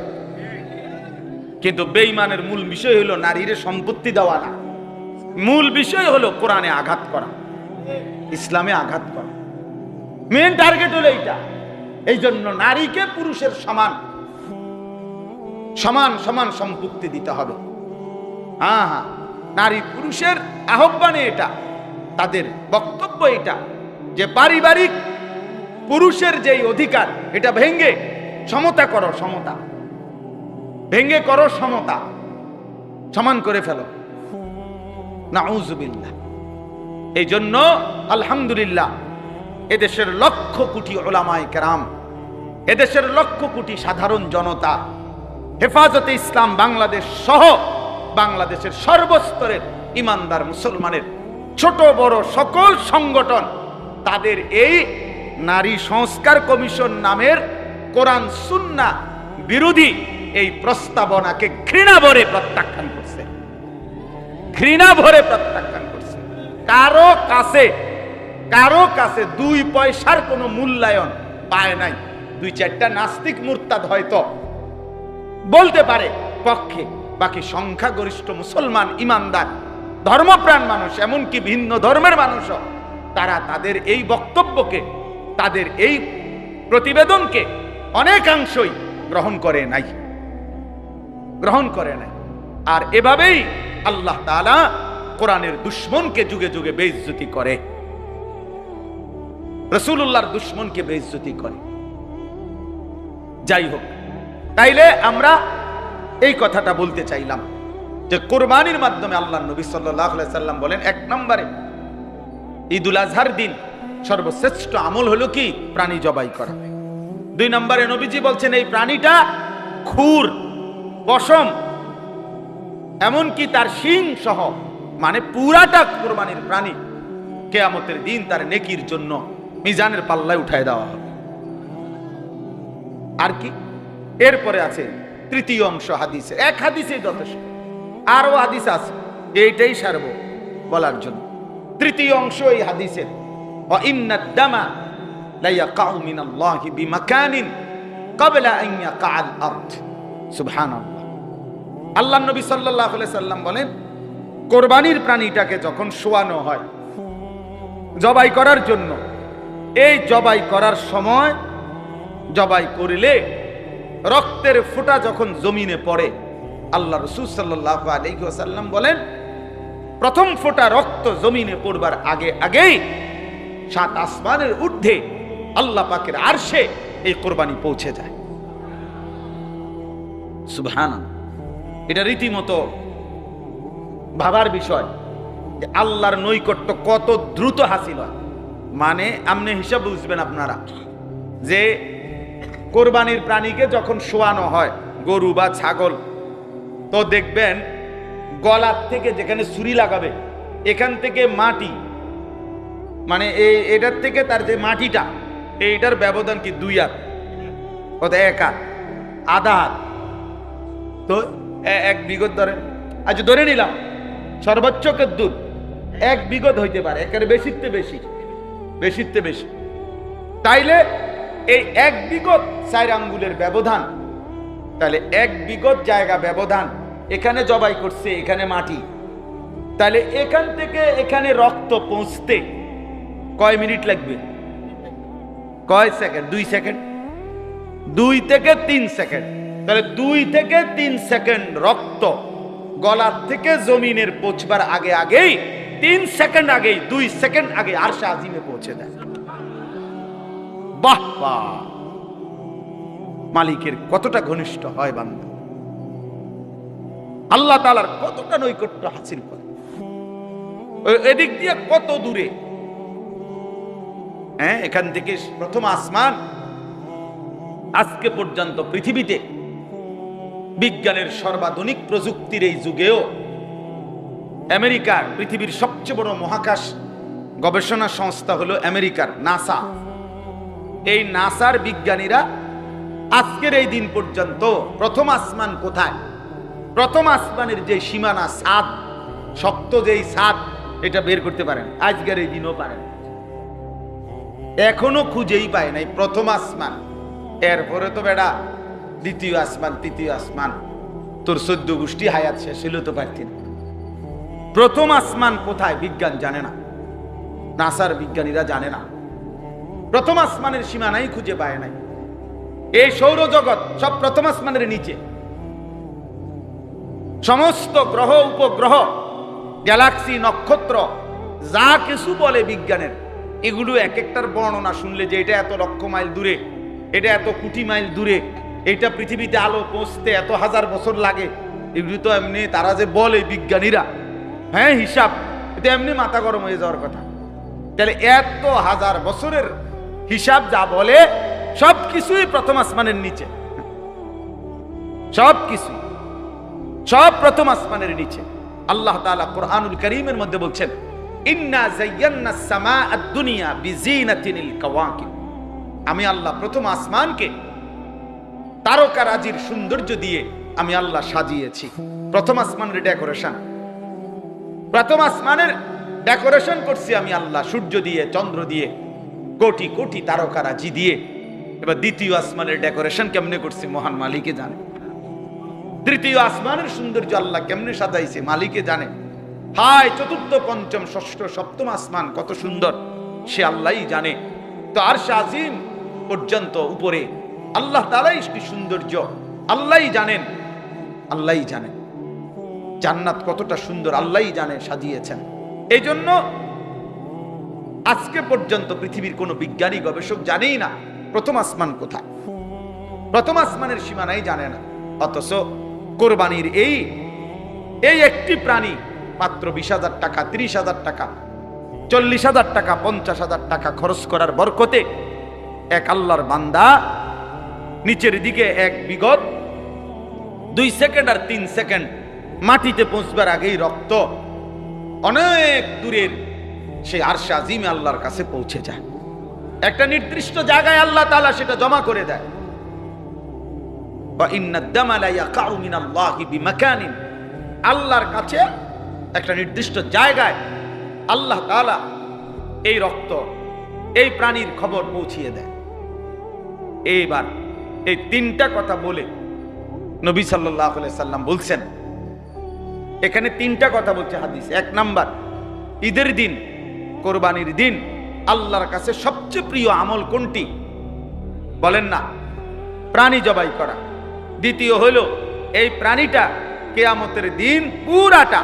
কিন্তু বেঈমানের মূল বিষয় হলো নারীরে সম্পত্তি দেওয়া না, মূল বিষয় হলো কোরআনে আঘাত করা, ইসলামে আঘাত করা। মেন টার্গেট হলো এইটা। এই জন্য নারীকে পুরুষের সমান সমান সমান সম্পত্তি দিতে হবে। হ্যাঁ হ্যাঁ, নারী পুরুষের আহ্বানে এটা, তাদের বক্তব্য এটা যে পারিবারিক পুরুষের যেই অধিকার, এটা ভেঙ্গে সমতা করো, সমতা ভেঙ্গে করো, সমতা সমান করে ফেলো। নাউযুবিল্লাহ। এই জন্য আলহামদুলিল্লাহ এদেশের লক্ষ কোটি উলামায়ে কেরাম, এদেশের লক্ষ কোটি সাধারণ জনতা, হেফাজতে ইসলাম বাংলাদেশ সহ বাংলাদেশের সর্বস্তরের ইমানদার মুসলমানের ছোট বড় সকল সংগঠন তাদের এই নারী সংস্কার কমিশন নামের কোরআন সুন্নাহ বিরোধী এই প্রস্তাবনাকে ঘৃণা ভরে প্রত্যাখ্যান করছে, ঘৃণা ভরে প্রত্যাখ্যান করছে। কারো কাছে 2 পয়সার কোনো মূল্যায়ন পায় নাই। 2-4টা নাস্তিক মুরতাদ হয়তো বলতে পারে পক্ষে, বাকি সংখ্যাগরিষ্ঠ মুসলমান ইমানদার ধর্মপ্রাণ মানুষ, এমনকি ভিন্ন ধর্মের মানুষও, তারা তাদের এই বক্তব্যকে, তাদের এই প্রতিবেদনকে অনেকাংশই গ্রহণ করে নাই। আর এভাবেই আল্লাহ তাআলা কোরআনের দুশমনকে যুগে যুগে বেইজ্জতি করে, রাসূলুল্লাহর দুশমনকে বেইজ্জতি করে। যাই হোক, তাইলে আমরা এই কথাটা বলতে চাইলাম যে কোরবানির মাধ্যমে আল্লাহর নবী সাল্লাল্লাহু আলাইহি সাল্লাম বলেন, 1 নম্বরে ঈদুল আজহার দিন সর্বশ্রেষ্ঠ আমল হলো কি? প্রাণী জবাই করা। 2 নম্বরে নবীজি বলছেন এই প্রাণীটা খুর, পশম, এমনকি তার শিং সহ, মানে পুরাটা কোরবানির প্রাণী কিয়ামতের দিন তার নেকির জন্য মিজানের পাল্লায় উঠায় দেওয়া হবে। আর কি? এরপরে আছে তৃতীয় অংশ হাদিসে, এক হাদিসেই যথেষ্ট, আরো হাদিস আছে, এইটাই সারব বলার জন্য। তৃতীয় অংশ এই হাদিসের, ওয়া ইন্নাদ দামা লা ইয়াকাউ মিনাল্লাহি বিমাকানিন ক্বাবলা আন ইয়াকাল আরদ। সুবহানাল্লাহ। আল্লাহর নবী সাল্লাল্লাহু আলাইহি সাল্লাম বলেন, কোরবানির প্রাণীটাকে যখন শোয়ানো হয় জবাই করার জন্য, এই জবাই করার সময় জবাই করিলে রক্তের ফোঁটা যখন জমিনে পড়ে, আল্লাহ রাসূল সাল্লাল্লাহু আলাইহি ওয়াসাল্লাম বলেন, প্রথম ফোঁটা রক্ত জমিনে পড়বার আগেই 7 আসমানের ঊর্ধ্বে আল্লাহ পাকের আরশে এই কোরবানি পৌঁছে যায়। সুবহানাল্লাহ। এটা রীতিমতো ভাবার বিষয় যে আল্লাহর নৈকট্য কত দ্রুত হাসিল হয়। মানে আপনি হিসাব বুঝবেন আপনারা, যে কোরবানির প্রাণীকে যখন শোয়ানো হয়, গরু বা ছাগল, তো দেখবেন গলার থেকে যেখানে ছুরি লাগাবে, এখান থেকে মাটি, মানে এটার থেকে তার যে মাটিটা, এইটার ব্যবধান কি 2 হাত, কত 1 হাত, আধা হাত, তো 1 বিঘত ধরে, আচ্ছা ধরে নিলাম সর্বোচ্চ দূর 1 বিঘত হইতে পারে, একের বেশিতে বেশি, তাইলে এই 1 বিঘত 4 আঙ্গুলের ব্যবধান, তাহলে 1 বিঘত জায়গা ব্যবধান, এখানে জবাই করছে, এখানে মাটি, তাহলে এখান থেকে এখানে রক্ত পৌঁছতে কয় মিনিট লাগবে? কয় সেকেন্ড? 2 সেকেন্ড, 2 থেকে 3 সেকেন্ড। তাহলে 2 থেকে 3 সেকেন্ড রক্ত গলার থেকে জমিনের পৌঁছবার আগেই 3 সেকেন্ড আগেই, 2 সেকেন্ড আগে আরশে আজিমে পৌঁছে যায়। বাহ বাহ, মালিকের কতটা ঘনিষ্ঠ হয় বান্দা, আল্লাহ তাআলার কতটা নৈকট্য হাসিল করে, এদিক দিয়ে কত দূরে। হ্যাঁ, এখান থেকে প্রথম আসমান আজকে পর্যন্ত পৃথিবীতে বিজ্ঞানের সর্বাধুনিক প্রযুক্তির এই যুগেও আমেরিকার, পৃথিবীর সবচেয়ে বড় মহাকাশ গবেষণা সংস্থা হলো আমেরিকার নাসা। এই নাসার বিজ্ঞানীরা আজকের এই দিন পর্যন্ত প্রথম আসমান কোথায়, প্রথম আসমানের যে সীমানা ছাদ, শক্ত যেই ছাদ, এটা বের করতে পারেন, আজকের এই দিনও পারেন, এখনো খুঁজেই পায় নাই প্রথম আসমান। এরপরে তো বেটা দ্বিতীয় আসমান, তৃতীয় আসমান, তোর 14 গোষ্ঠী হায়াত শেষ হইল তো পারতেন। প্রথম আসমান কোথায় বিজ্ঞান জানে না, নাসার বিজ্ঞানীরা জানে না, প্রথম আসমানের সীমানাই খুঁজে পায় নাই। এই সৌরজগৎ সব প্রথম আসমানের নিচে, সমস্ত গ্রহ উপগ্রহ, গ্যালাক্সি, নক্ষত্র, যা কিছু বলে বিজ্ঞানের, এগুলো এক একটার বর্ণনা শুনলে যে এটা এত লক্ষ মাইল দূরে, এটা এত কোটি মাইল দূরে, এটা পৃথিবীতে আলো পৌঁছতে এত হাজার বছর লাগে, এগুলো তো এমনি তারা যে বলে বিজ্ঞানীরা, হ্যাঁ হিসাব, এটা এমনি মাথা গরম হয়ে যাওয়ার কথা। তাহলে এত হাজার বছরের হিসাব যা বলে সব কিছুই প্রথম আসমানের নিচে, সব কিছুই, সব প্রথম আসমানের নিচে। আল্লাহ তাআলা কুরআনুল কারীমের মধ্যে বলছেন, ইন্না যায়্যানাস সামাআদ দুনিয়া বিজিনাতিল কাওয়াকিব, আমি আল্লাহ প্রথম আসমানকে তারকারাজির সৌন্দর্য দিয়ে আমি আল্লাহ সাজিয়েছি। প্রথম আসমানের ডেকোরেশন, প্রথম আসমানের ডেকোরেশন করছি আমি আল্লাহ, সূর্য দিয়ে, চন্দ্র দিয়ে, কোটি কোটি তারকারাজি দিয়ে। এবার দ্বিতীয় আসমানের ডেকোরেশন কেমনে করছে মহান মালিকে জানে, তৃতীয় আসমানের সৌন্দর্য আল্লাহ কেমনে সাজাইছে মালিকে জানে। হায় চতুর্থ, পঞ্চম, ষষ্ঠ, সপ্তম আসমান কত সুন্দর সে আল্লাহই জানে। তো আরশ আজিম পর্যন্ত উপরে আল্লাহ তাআলাই কি সৌন্দর্য আল্লাহই জানেন, আল্লাহই জানেন। জান্নাত কতটা সুন্দর আল্লাহই জানে, সাজিয়েছেন। এই জন্য আজকে পর্যন্ত পৃথিবীর কোনো বিজ্ঞানী গবেষক জানেই না প্রথম আসমান কোথায়, প্রথম আসমানের সীমানাই জানে না। অথচ কোরবানির এই একটি প্রাণী মাত্র 20,000 টাকা, 30,000 টাকা, 40,000 টাকা, 50,000 টাকা খরচ করার বরকতে এক আল্লাহর বান্দা নিচের দিকে এক বিগত 2 সেকেন্ড আর 3 সেকেন্ড মাটিতে পৌঁছবার আগেই রক্ত অনেক দূরের সেই আরশ আজিমে আল্লাহর কাছে পৌঁছে যায়। একটা নির্দিষ্ট জায়গায় আল্লাহ তাআলা সেটা জমা করে দেয়। আল্লাহর কাছে একটা নির্দিষ্ট জায়গায় আল্লাহ তাআলা এই রক্ত, এই প্রাণীর খবর পৌঁছিয়ে দেয়। এইবার এই 3টা কথা বলে নবী সাল্লাল্লাহু আলাইহি সাল্লাম বলছেন, এখানে 3টা কথা বলছে হাদিস। 1 নাম্বার, ঈদের দিন, কোরবানির দিন আল্লাহর কাছে সবচেয়ে প্রিয় আমল কোনটি? বলেন না, প্রাণী জবাই করা। দ্বিতীয় হলো এই প্রাণীটা কিয়ামতের দিন পুরাটা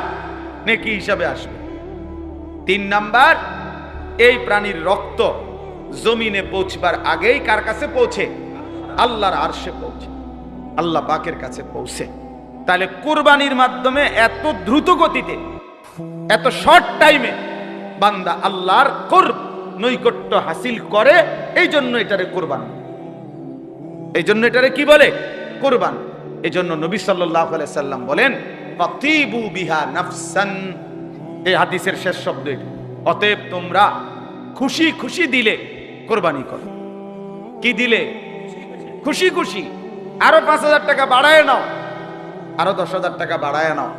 নেকি হিসাবে আসবে। 3 নাম্বার, এই প্রাণীর রক্ত জমিনে পৌঁছবার আগেই কার কাছে পৌঁছে? আল্লাহর আরশে পৌঁছে, আল্লাহ পাকের কাছে পৌঁছে। তাহলে কুরবানির মাধ্যমে এত দ্রুত গতিতে, এত শর্ট টাইমে বান্দা আল্লাহর কুরব, নৈকট্য হাসিল করে। এই জন্য এটারে কুরবান, এই জন্য এটারে কি বলে? কুরবান। এই জন্য নবী সাল্লাল্লাহু আলাইহি সাল্লাম বলেন, ফাতিবু বিহা নাফসান, এই হাদিসের শেষ শব্দ এটা। অতএব তোমরা খুশি খুশি দিলে কুরবানি করো। কি দিলে? খুশি খুশি। আরো 5,000 টাকা বাড়ায় নাও, আরো 10,000 টাকা বাড়ায় নাও,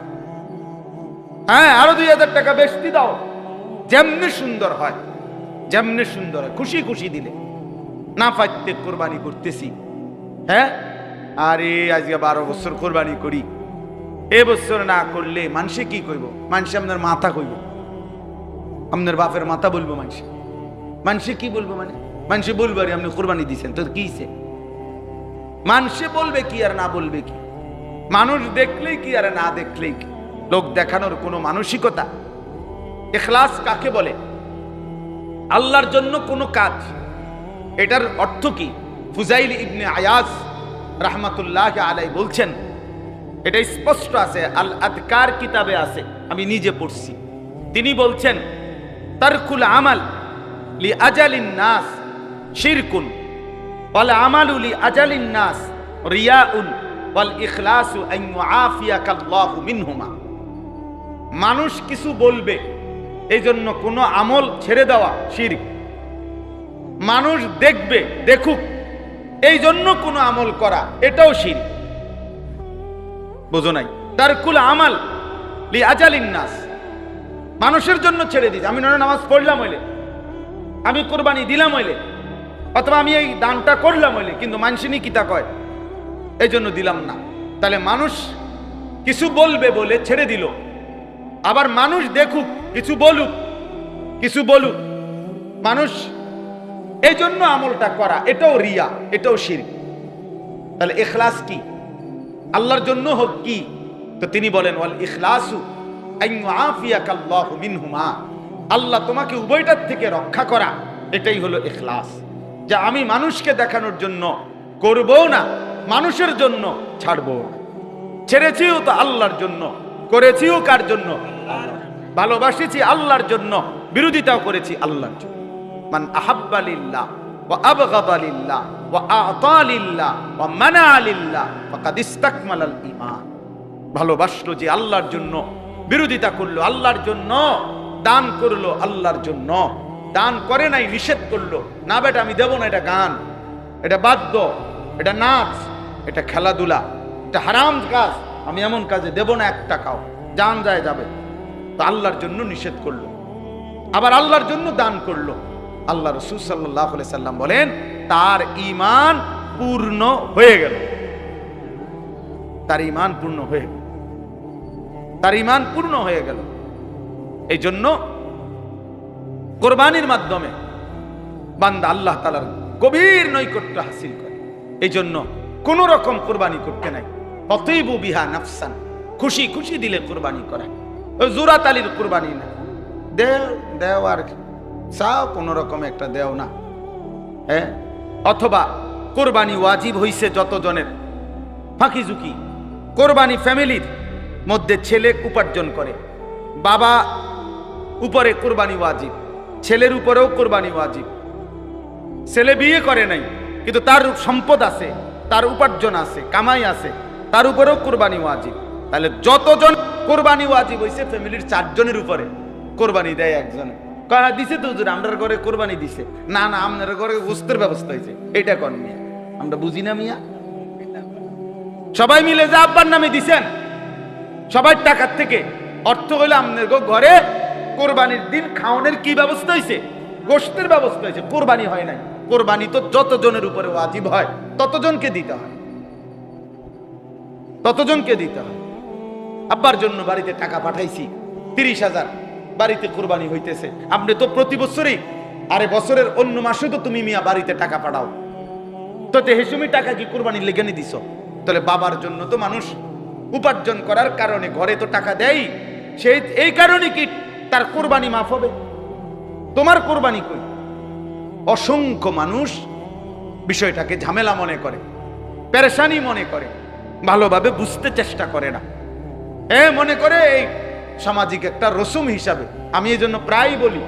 হ্যাঁ আরো 2,000 টাকা বেশি দাও, যেমনি সুন্দর হয়, যেমনি সুন্দর হয়, খুশি খুশি দিলে। না পাইতে কোরবানি করতেছি, হ্যাঁ আরে আজকে 12 বছর কোরবানি করি, এবছর না করলে মানুষে কি কইব? মানুষে আপনার মাথা কইব, আপনার বাপের মাথা বলবো। মানুষে কি বলবো? মানে মানুষে বলবো আরে আপনি কোরবানি দিয়েছেন তো কি হইছে? মানুষে বলবে কি আর না বলবে কি? মানুষ দেখলেই কি আর না দেখলেই কি? লোক দেখানোর কোনো মানসিকতা, ইখলাস কাকে বলে? আল্লাহর জন্য কোনো কাজ, এটার অর্থ কি? ফুজাইল ইবনে আয়াজ রাহমাতুল্লাহ আলাইহি বলছেন, এটা স্পষ্ট আছে, আল আদকার কিতাবে আছে, আমি নিজে পড়ছি। তিনি বলছেন, তারকুল আমাল লি আজালিন নাস শিরকুন ওয়াল আমালু লি আজালিন নাস রিয়াউন ওয়াল ইখলাসু আন ইউআফিয়াকাল্লাহু মিনহুমা। মানুষ কিছু বলবে এই জন্য কোনো আমল ছেড়ে দেওয়া শিরক। মানুষ দেখবে, দেখুক এই জন্য কোনো আমল করা, এটাও শিরক। বুঝো নাই? তারকুল আমাল লি আজালিন নাস, মানুষের জন্য ছেড়ে দিই। আমি নামাজ পড়লাম হইলে, আমি কোরবানি দিলাম হইলে, অথবা আমি এই দানটা করলাম হইলে, কিন্তু মানসিনী কিতা কয় এই জন্য দিলাম না। তাহলে মানুষ কিছু বলবে বলে ছেড়ে দিল। আবার মানুষ দেখুক, কিছু বলুক, কিছু বলুক, মানুষ এই জন্য আমলটা করা, এটাও রিয়া, এটাও শিরক। তাহলে ইখলাস কি? আল্লাহর জন্য হোক কি? তো তিনি বলেন, ওয়াল ইখলাসু আন ইউআফিয়াকাল্লাহু মিনহুমা, আল্লাহ তোমাকে উভয়টার থেকে রক্ষা করা, এটাই হলো ইখলাস। যে আমি মানুষকে দেখানোর জন্য করবো না, মানুষের জন্য ছাড়বো না। ছেড়েছিও তো আল্লাহর জন্য, করেছিও কার জন্য? ভালোবাসেছি আল্লাহর জন্য, বিরোধিতাও করেছি আল্লাহর জন্য। মান আহাব্বা লিল্লাহ ওয়া আবগাদা লিল্লাহ ওয়া আ'তা লিল্লাহ ওয়া মানা লিল্লাহ ফাকাদ ইসতাকমালাল ঈমান। ভালোবাসলো যে আল্লাহর জন্য, বিরোধিতা করলো আল্লাহর জন্য, দান করলো আল্লাহর জন্য, দান করে নাই, নিষেধ করলো না, বেটা আমি দেব না, এটা গান, এটা বাদ্য, এটা নাচ, এটা খেলাধুলা, এটা হারাম কাজ, আমি এমন কাজে দেব না এক টাকাও, জান যায় যাবে। তো আল্লাহর জন্য নিষেধ করলো, আবার আল্লাহর জন্য দান করলো। আল্লাহ রাসূল সাল্লাল্লাহু আলাইহি সাল্লাম বলেন, তার ঈমান পূর্ণ হয়ে গেল। তার ঈমান পূর্ণ হয়ে গেল, তার ঈমান পূর্ণ হয়ে গেল। এই জন্য কোরবানির মাধ্যমে বান্দা আল্লাহ তাআলার গভীর নৈকট্য হাসিল করে। এই জন্য কোন রকম কোরবানি করতে নাই। ফতিবু বিহা নাফসান, খুশি খুশি দিলে কোরবানি করা, ওই জুরাত আলীর কোরবানি না, দেও আর চাও কোন রকম একটা দেও না। হ্যাঁ, অথবা কোরবানি ওয়াজিব হইছে যতজনের, ফাঁকি ঝুঁকি কোরবানি ফ্যামিলির মধ্যে ছেলে উপার্জন করে, বাবা উপরে কোরবানি ওয়াজিব, ছেলের উপরেও কোরবানি ওয়াজিব। ছেলে বিয়ে করে নাই কিন্তু তার সম্পদ আছে, তার উপার্জন আছে, কামাই আছে, তার উপরেও কোরবানি ওয়াজিব। তাহলে যতজন কোরবানি ওয়াজিব হইছে ফ্যামিলির 4 জনের উপরে, কোরবানি দেয় একজনে। দিছে তো হুজুর আমরার ঘরে কোরবানি দিছে, না না আপনার ঘরে গোস্তের ব্যবস্থা হয়েছে, এটা কোন মিয়া? আমরা বুঝি না মিয়া। সবাই মিলে যে আব্বার নামে দিছেন, সবার টাকার থেকে, অর্থ হইলে আপনার ঘরে কোরবানির দিন খাওয়ানোর কি ব্যবস্থা হয়েছে? গোস্তের ব্যবস্থা হয়েছে, কোরবানি হয় নাই। কোরবানি তো যতজনের উপরে ওয়াজিব হয় ততজনকে দিতে হয়, ততজনকে দিতে হয়। আব্বার জন্য বাড়িতে টাকা পাঠাইছি 30,000, বাড়িতে কোরবানি হইতেছে, আপনি তো প্রতি বছরই, আরে বছরের অন্য মাসে তো তুমি মিয়া বাড়িতে টাকা পাঠাও, তো হেসুমি টাকা কি কোরবানির লেগে দিছ? তাহলে বাবার জন্য তো মানুষ উপার্জন করার কারণে ঘরে তো টাকা দেয়, সেই এই কারণে কি তার কোরবানি মাফ হবে? তোমার কোরবানি কই? অসংখ্য মানুষ বিষয়টাকে ঝামেলা মনে করে, পেরেশানি মনে করে, ভালোভাবে বুঝতে চেষ্টা করে না। মনে করে এই সামাজিক একটা রসুম হিসাবে। আমি এই জন্য প্রায় বলি,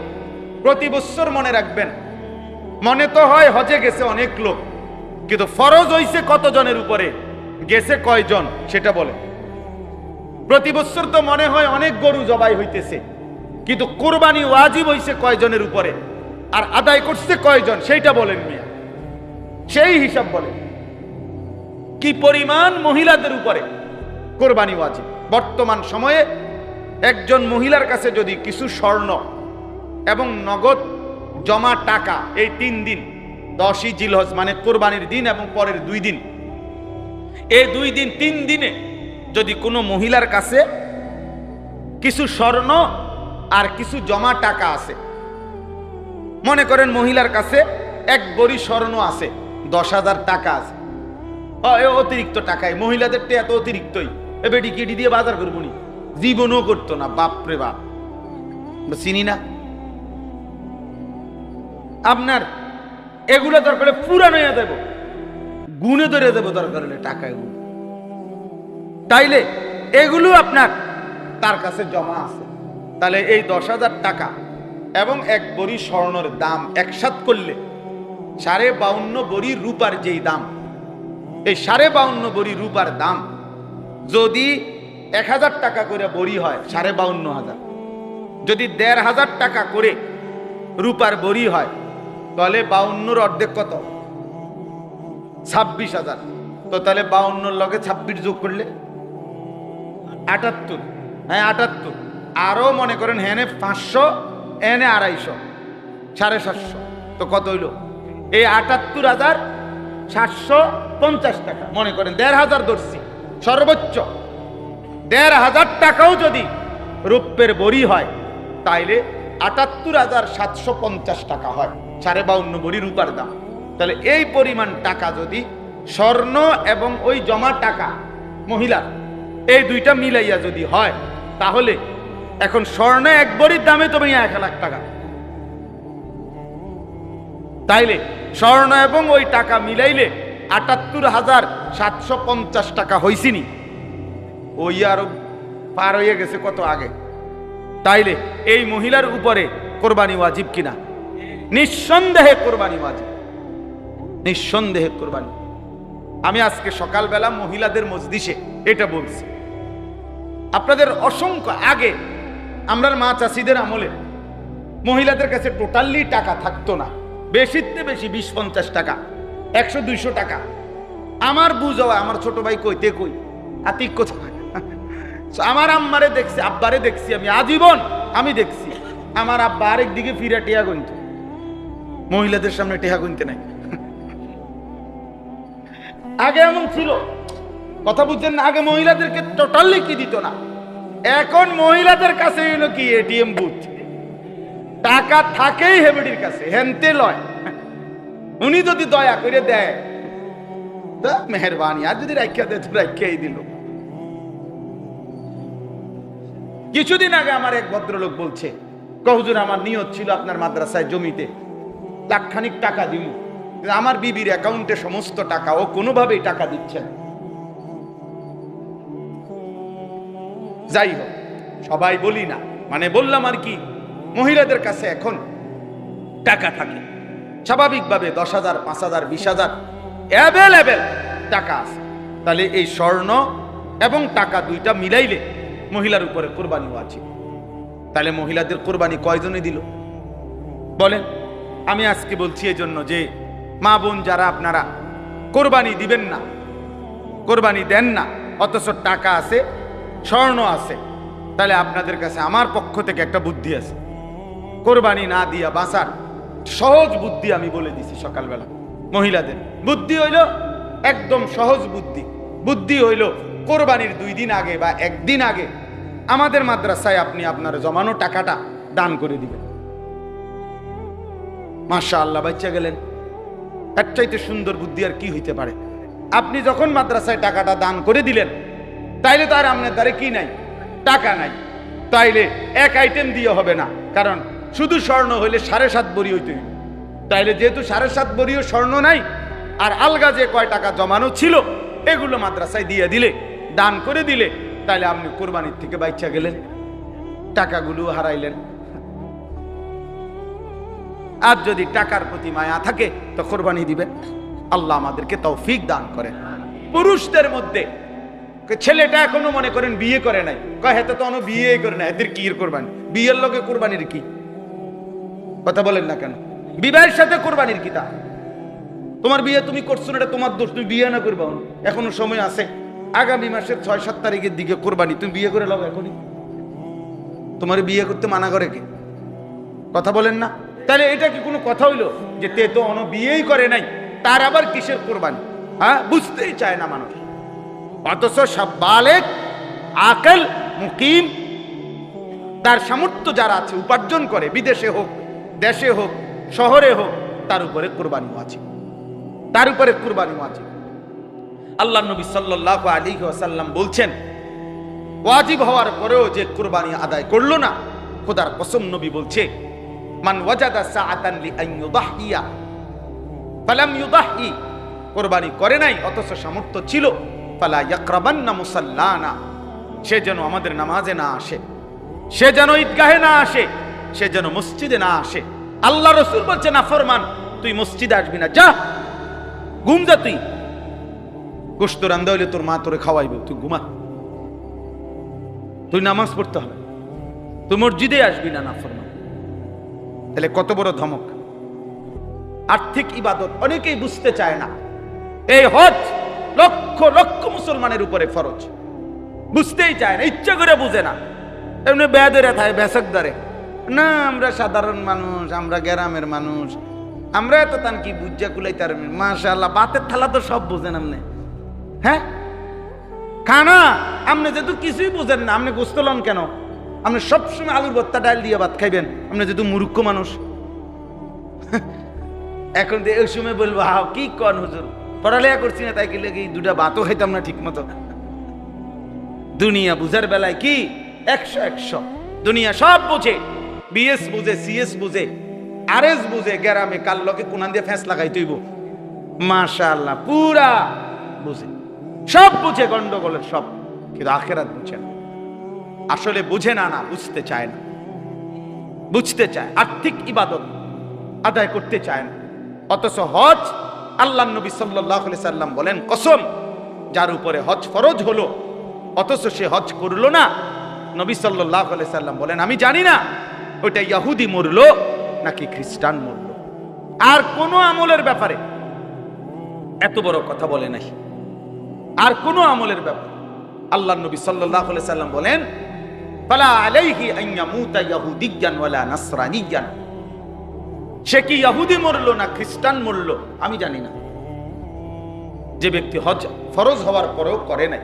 প্রতি বছর মনে রাখবেন, মনে তো হয় হজে গেছে অনেক লোক, কিন্তু ফরজ হইছে কতজনের উপরে, গেছে কয়জন সেটা বলে। প্রতি বছর তো মনে হয় অনেক গরু জবাই হইতেছে, কিন্তু কোরবানি ওয়াজিব হইছে কয়জনের উপরে, আর আদায় করছে কয়জন সেইটা বলেন মিয়া, সেই হিসাব বলেন। কি পরিমাণ মহিলাদের উপরে কোরবানি ওয়াজিব। বর্তমান সময়ে একজন মহিলার কাছে যদি কিছু স্বর্ণ এবং নগদ জমা টাকা, এই 3 দিন 10ই জিলহজ মানে কোরবানির দিন এবং পরের 2 দিন, এই 2 দিন 3 দিনে যদি কোনো মহিলার কাছে কিছু স্বর্ণ আর কিছু জমা টাকা আছে, মনে করেন মহিলার কাছে 1 ভরি স্বর্ণ আছে, 10,000 টাকা আছে, অতিরিক্ত টাকায়, মহিলাদের এত অতিরিক্তই, এবেডি কেডি দিয়ে বাজার করবো নি, জীবনও করতো না, বাপরে বাপ, চিনি না। আপনার এগুলো দরকার হলে পুরানো হয়ে দেব, গুণে ধরে দেবো দরকার হলে টাকা এগুলো। তাইলে এগুলো আপনার তার কাছে জমা আছে। তাহলে এই 10,000 টাকা এবং 1 ভরি স্বর্ণের দাম একসাথ করলে 52.5 ভরি রূপার যেই দাম, এই 52.5 ভরি রূপার দাম যদি 1,000 টাকা করে ভরি হয় 52,500, যদি 1,500 টাকা করে রূপার ভরি হয় তাহলে 52 অর্ধেক কত? 26,000। তো তাহলে 52 লগে 26 যোগ করলে 78। হ্যাঁ 78। আরো মনে করেন হেনে 500, এনে 250, 750। তো কত হইল? এই 78,750 টাকা। মনে করেন 1,500 ধরছি, সর্বোচ্চ 1,500 টাকাও যদি রূপের বড়ি হয় তাইলে 78,750 টাকা হয় 52.5 ভরি রূপার দাম। তাহলে এই পরিমাণ টাকা যদি স্বর্ণ এবং ওই জমা টাকা মহিলার এই দুইটা মিলাইয়া যদি হয়, তাহলে এখন স্বর্ণ 1 ভরির দামে তো 1,00,000 টাকা। তাইলে স্বর্ণ এবং ওই টাকা মিলাইলে 78,750 টাকা হইছিনি, ওই আরো পার হয়ে গেছে কত আগে। তাইলে এই মহিলার উপরে কোরবানি ওয়াজিব কিনা? নিঃসন্দেহে কোরবানি ওয়াজিব, নিঃসন্দেহে কোরবানি। আমি আজকে সকালবেলা মহিলাদের মজলিসে এটা বলছি। আপনাদের অসংখ্য আগে আমরা মা চাষিদের আমলে মহিলাদের কাছে টোটালি টাকা থাকতো না, বেশিতে বেশি 20-50 টাকা, 100-200 টাকা। আমার বুঝাওয়া আমার ছোট ভাই কইতে কই আতিক কোথায়, আমার আম্মারে দেখছি, আব্বারে দেখছি, আমি আজীবন আমি দেখছি আমার আব্বা আরেক দিকে ফিরা টিয়া গুনত, মহিলাদের সামনে টিয়া গুনতে নাই। আগে এমন ছিল, কথা বুঝছেন না? আগে মহিলাদেরকে টোটালি কি দিত না। এখন মহিলাদের কাছে হইলো কি এটিএম বুথ, টাকা থাকেই হেবেডির কাছে, হেনতে লয়। উনি যদি দয়া করে দেয় মেহরবানি, আর যদি রাখিয়া দেয় তো রাখিয়াই দিল। কিছুদিন আগে আমার এক ভদ্রলোক বলছে, হুজুর আমার নিয়ত ছিল আপনার মাদ্রাসায় জমিতে লাখখানিক টাকা দিব, আমার বিবির অ্যাকাউন্টে সমস্ত টাকা, ও কোনোভাবেই টাকা দিচ্ছে না। যাই হোক, সবাই বলি না, মানে বললাম আর কি, মহিলাদের কাছে এখন টাকা থাকে স্বাভাবিকভাবে 10,000, 5,000, 20,000 অ্যাভেলেবেল টাকা আছে। তাহলে এই স্বর্ণ এবং টাকা দুইটা মিলাইলে মহিলার উপরে কোরবানি ওয়াজিব। তাহলে মহিলাদের কোরবানি কয়জনে দিল বলেন? আমি আজকে বলছি এই জন্য যে মা বোন যারা আপনারা কোরবানি দিবেন না, কোরবানি দেন না, অথচ টাকা আছে, স্বর্ণ আছে, তাহলে আপনাদের কাছে আমার পক্ষ থেকে একটা বুদ্ধি আছে। কোরবানি না দিয়া বাঁচার সহজ বুদ্ধি আমি বলে দিছি সকালবেলা। মহিলাদের বুদ্ধি হইল একদম সহজ বুদ্ধি। বুদ্ধি হইল কোরবানির 2 দিন আগে বা 1 দিন আগে আমাদের মাদ্রাসায় আপনি আপনার জমানো টাকাটা দান করে দিবেন। মাশাআল্লাহ, বাচ্চা গেলেন। এর চাইতে সুন্দর বুদ্ধি আর কি হইতে পারে? আপনি যখন মাদ্রাসায় টাকাটা দান করে দিলেন, তাইলে তো আর আপনার দ্বারে কি নাই? টাকা নাই। তাইলে এক আইটেম দিয়ে হবে না, কারণ শুধু স্বর্ণ হইলে 7.5 ভরি হইতে হইবে। তাইলে যেহেতু 7.5 ভরিও স্বর্ণ নাই, আর আলগা যে কয় টাকা জমানো ছিল এগুলো মাদ্রাসায় দিয়ে দিলে, দান করে দিলে, তাইলে আপনি কোরবানির থেকে বাইচা গেলেন, টাকাগুলো হারাইলেন। আর যদি টাকার প্রতি মায়া থাকে তো কোরবানি দিবেন। আল্লাহ আমাদেরকে তৌফিক দান করেন। পুরুষদের মধ্যে ছেলেটা এখনো মনে করেন বিয়ে করে নাই, কয় হেতে তো বিয়ে করে না, এদের কি কোরবানি? বিয়ের লোকে কোরবানির কি কথা বলেন না কেন? বিবাহের সাথে কোরবানির কি? তা তোমার বিয়ে তুমি করছো না, এটা তোমার দোষ, তুমি বিয়ে না করবা, এখনো সময় আছে। আগামী মাসের 6-7 তারিখের দিকে কোরবানি, তুমি বিয়ে করে লাও এখনই। তোমার বিয়ে করতে মানা করে কে? কথা বলেন না? তাহলে এটা কি কোনো কথা হইলো যে তে তো বিয়েই করে নাই, তার আবার কিসের কোরবানি? হ্যাঁ, বুঝতেই চায় না মানুষ। অথচ সব বালেগ আকেল মুকিম, তার সামর্থ্য যারা আছে, উপার্জন করে, বিদেশে হোক, দেশে হোক, শহরে হোক, তার উপরে কোরবানি ওয়াজিব, তার উপরে কোরবানি ওয়াজিব। আল্লাহ নবী সাল্লাল্লাহু আলাইহি ওয়াসাল্লাম বলছেন, ওয়াজিব হওয়ার পরেও যে কোরবানি আদায় করলো না, খোদার কসম নবী বলছে, মান ওয়াজাদা সাআতান লিআন ইউদাহিয়া, ফালাম ইউদাহি, কোরবানি করে নাই অথচ সামর্থ্য ছিল, ফালা ইয়াকরাবান্না মুসাল্লানা, সে যেন আমাদের নামাজে না আসে, সে যেন ঈদগাহে না আসে, সে যেন মসজিদে না আসে। আল্লাহ রাসূল বলছে নাফরমান তুই মসজিদে আসবি না, যা ঘুম যা, তুই গোশত রান্দা হইলে তোর মা তোরে খাওয়াইবে, তুই ঘুমা, তুই নামাজ পড়তে হবে, তুই মসজিদে আসবি না নাফরমান। তাহলে কত বড় ধমক। আর্থিক ইবাদত অনেকেই বুঝতে চায় না। এই হজ লক্ষ লক্ষ মুসলমানের উপরে ফরজ, বুঝতেই চায় না, ইচ্ছা করে বুঝে না, এমনি বেয়াদরে থাকে, বেসক ধরে না। আমরা সাধারণ মানুষ, আমরা গ্রামের মানুষ, আমরা এত তান কি বুঝা কুলাই তার মাশাআল্লাহ, বাতের থালা তো সব বুঝেন আপনি। হ্যাঁ খানা আপনি যেহেতু কিছুই বুঝেন না, আপনি গোস্ত লন কেন? আপনি সবসময় আলুর ভর্তা ডাল দিয়ে ভাত খাইবেন, আপনি যেহেতু মূর্খ মানুষ। এখন এই সময় বলবো হাও কি কন হুজুর, পড়ালেখা করছি না তাই কি লেগে দুটা ভাতও খাইতাম না ঠিক মতো। দুনিয়া বুঝার বেলায় কি 100 দুনিয়া সব বুঝে, বিএস বুঝে, সিএস বুঝে, আরএস বুঝে, গ্রামে কাল লোকে কোনান দিয়ে ফ্যাঁস লাগাই তুইব, মাশাআল্লাহ পুরা বুঝে, সব বুঝে গন্ডগোলের সব, কিন্তু আখেরাত বুঝে না। আসলে বুঝে না, না বুঝতে চায় না, বুঝতে চায়, আর্থিক ইবাদত আদায় করতে চায় না। অথচ হজ আল্লাহ নবী সাল্লাল্লাহু আলাইহি সাল্লাম বলেন, কসম যার উপরে হজ ফরজ হলো অথচ সে হজ করলো না, নবী সাল্লাল্লাহু আলাইহি সাল্লাম বলেন আমি জানি না ওইটা ইহুদি মরলো নাকি খ্রিস্টান মরলো। আর কোন আমলের ব্যাপারে এত বড় কথা বলে নাই, আর কোন আমলের ব্যাপারে আল্লাহ নবী সাল্লাল্লাহু আলাইহি সাল্লাম বলেন, ফালা আলাইহি আন ইয়ামুতা ইয়াহুদিয়ান ওয়ালা নাসরানিয়ান, সে কি ইহুদি মরলো না খ্রিস্টান মরলো আমি জানি না। যে ব্যক্তি হজ ফরজ হওয়ার পরেও করে নাই,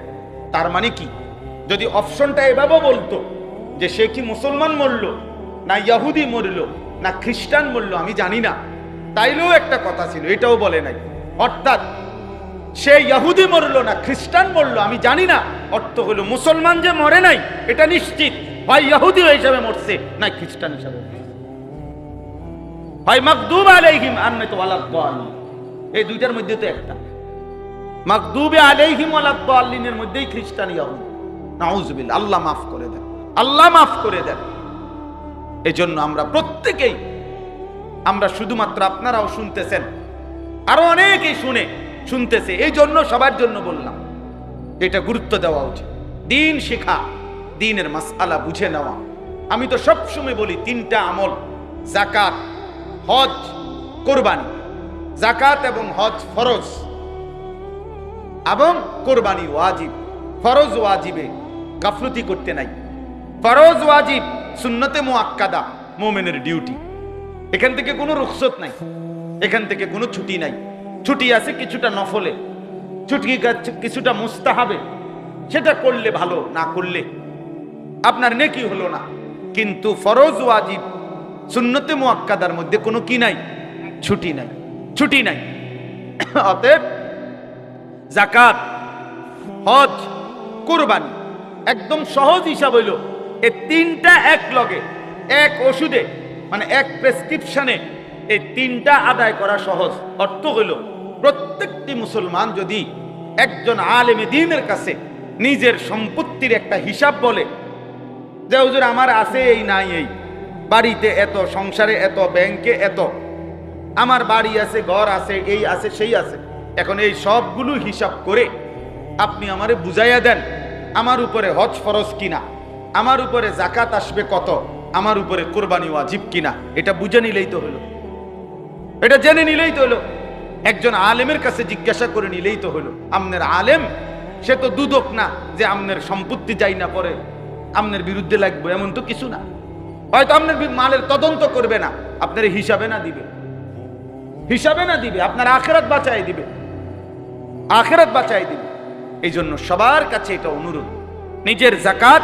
তার মানে কি, যদি অপশনটা এভাবে বলতো যে সে কি মুসলমান মরলো না ইহুদি মরলো না খ্রিস্টান মরলো আমি জানি না, তাইলেও একটা কথা ছিল, এটাও বলে নাই। অর্থাৎ সে ইহুদি মরলো না খ্রিস্টান মরলো আমি জানি না, অর্থ হলো মুসলমান যে মরে নাই এটা নিশ্চিত, হয় ইহুদি হিসাবে মরছে না খ্রিস্টান হিসাবে, হয় মাগদুব আলাইহিম আর নয়তো ওয়ালাদ-দাল্লিন, এই দুইটার মধ্যে তো একটা। মাগদুবে আলাইহিম ওয়ালাদ-দাল্লিনের মধ্যেই খ্রিস্টান ইহুদি, নাউযুবিল্লাহ, আল্লাহ মাফ করে দেন, আল্লাহ মাফ করে দেন। এজন্য আমরা প্রত্যেকেই, আমরা শুধুমাত্র আপনারাও শুনতেছেন, আরো অনেকেই শুনতেছে, এই জন্য সবার জন্য বললাম এটা গুরুত্ব দেওয়া উচিত। দিন শেখা, দিনের মাসআলা বুঝে নেওয়া। আমি তো সব সময় বলি তিনটা আমল, যাকাত, হজ, কোরবানি। যাকাত এবং হজ ফরজ এবং কোরবানি ওয়াজিব। ফরজ ওয়াজিবে গাফলতি করতে নাই, ফরজ ওয়াজিব সুন্নতে মুআক্কাদা মুমিনের ডিউটি, এখান থেকে কোনো রুখসত নাই, এখান থেকে কোনো ছুটি নাই। ছুটি আছে কিছুটা নফলে, ছুটি কিছুটা মুস্তাহাবে, সেটা করলে ভালো, না করলে আপনার নেকি হলো না। কিন্তু ফরজ ওয়াজিব সুন্নতে মুআক্কাদার মধ্যে কোনো কি নাই, ছুটি নাই, ছুটি নাই। অতএব যাকাত, হজ, কুরবানি একদম সহজ হিসাব হইল এই তিনটা এক লগে, এক ওষুধে, মানে এক প্রেসক্রিপশনে এই তিনটা আদায় করা সহজ। অর্থ হইল প্রত্যেকটি মুসলমান যদি একজন আলেমে দ্বীনের কাছে নিজের সম্পত্তির একটা হিসাব বলে যে হুজুর আমার আছে এই নাই এই, বাড়িতে এত, সংসারে এত, ব্যাংকে এত, আমার বাড়ি আছে, ঘর আছে, এই আছে, সেই আছে, এখন এই সবগুলো হিসাব করে আপনি আমারে বুঝাইয়া দেন আমার উপরে হজ ফরজ কিনা, আমার উপরে যাকাত আসবে কত, আমার উপরে কোরবানি ওয়াজিব কিনা, এটা বুঝে নিলেই তো হলো, এটা জেনে নিলেই তো হলো। একজন আলেমের কাছে জিজ্ঞাসা করে নিলেই তো হলো। আমনের আলেম সে তো দুদক না যে আমনের সম্পত্তি যাই না পরে আমনের বিরুদ্ধে লাগবে, এমন তো কিছু না। হয়তো আপনার মালের তদন্ত করবে না, আপনার হিসাবে না দিবে, হিসাবে না দিবে, আপনার আখিরাত বাঁচাই দিবে, আখিরাত বাঁচাই দিবে। এই জন্য সবার কাছে এটা অনুরোধ, নিজের যাকাত,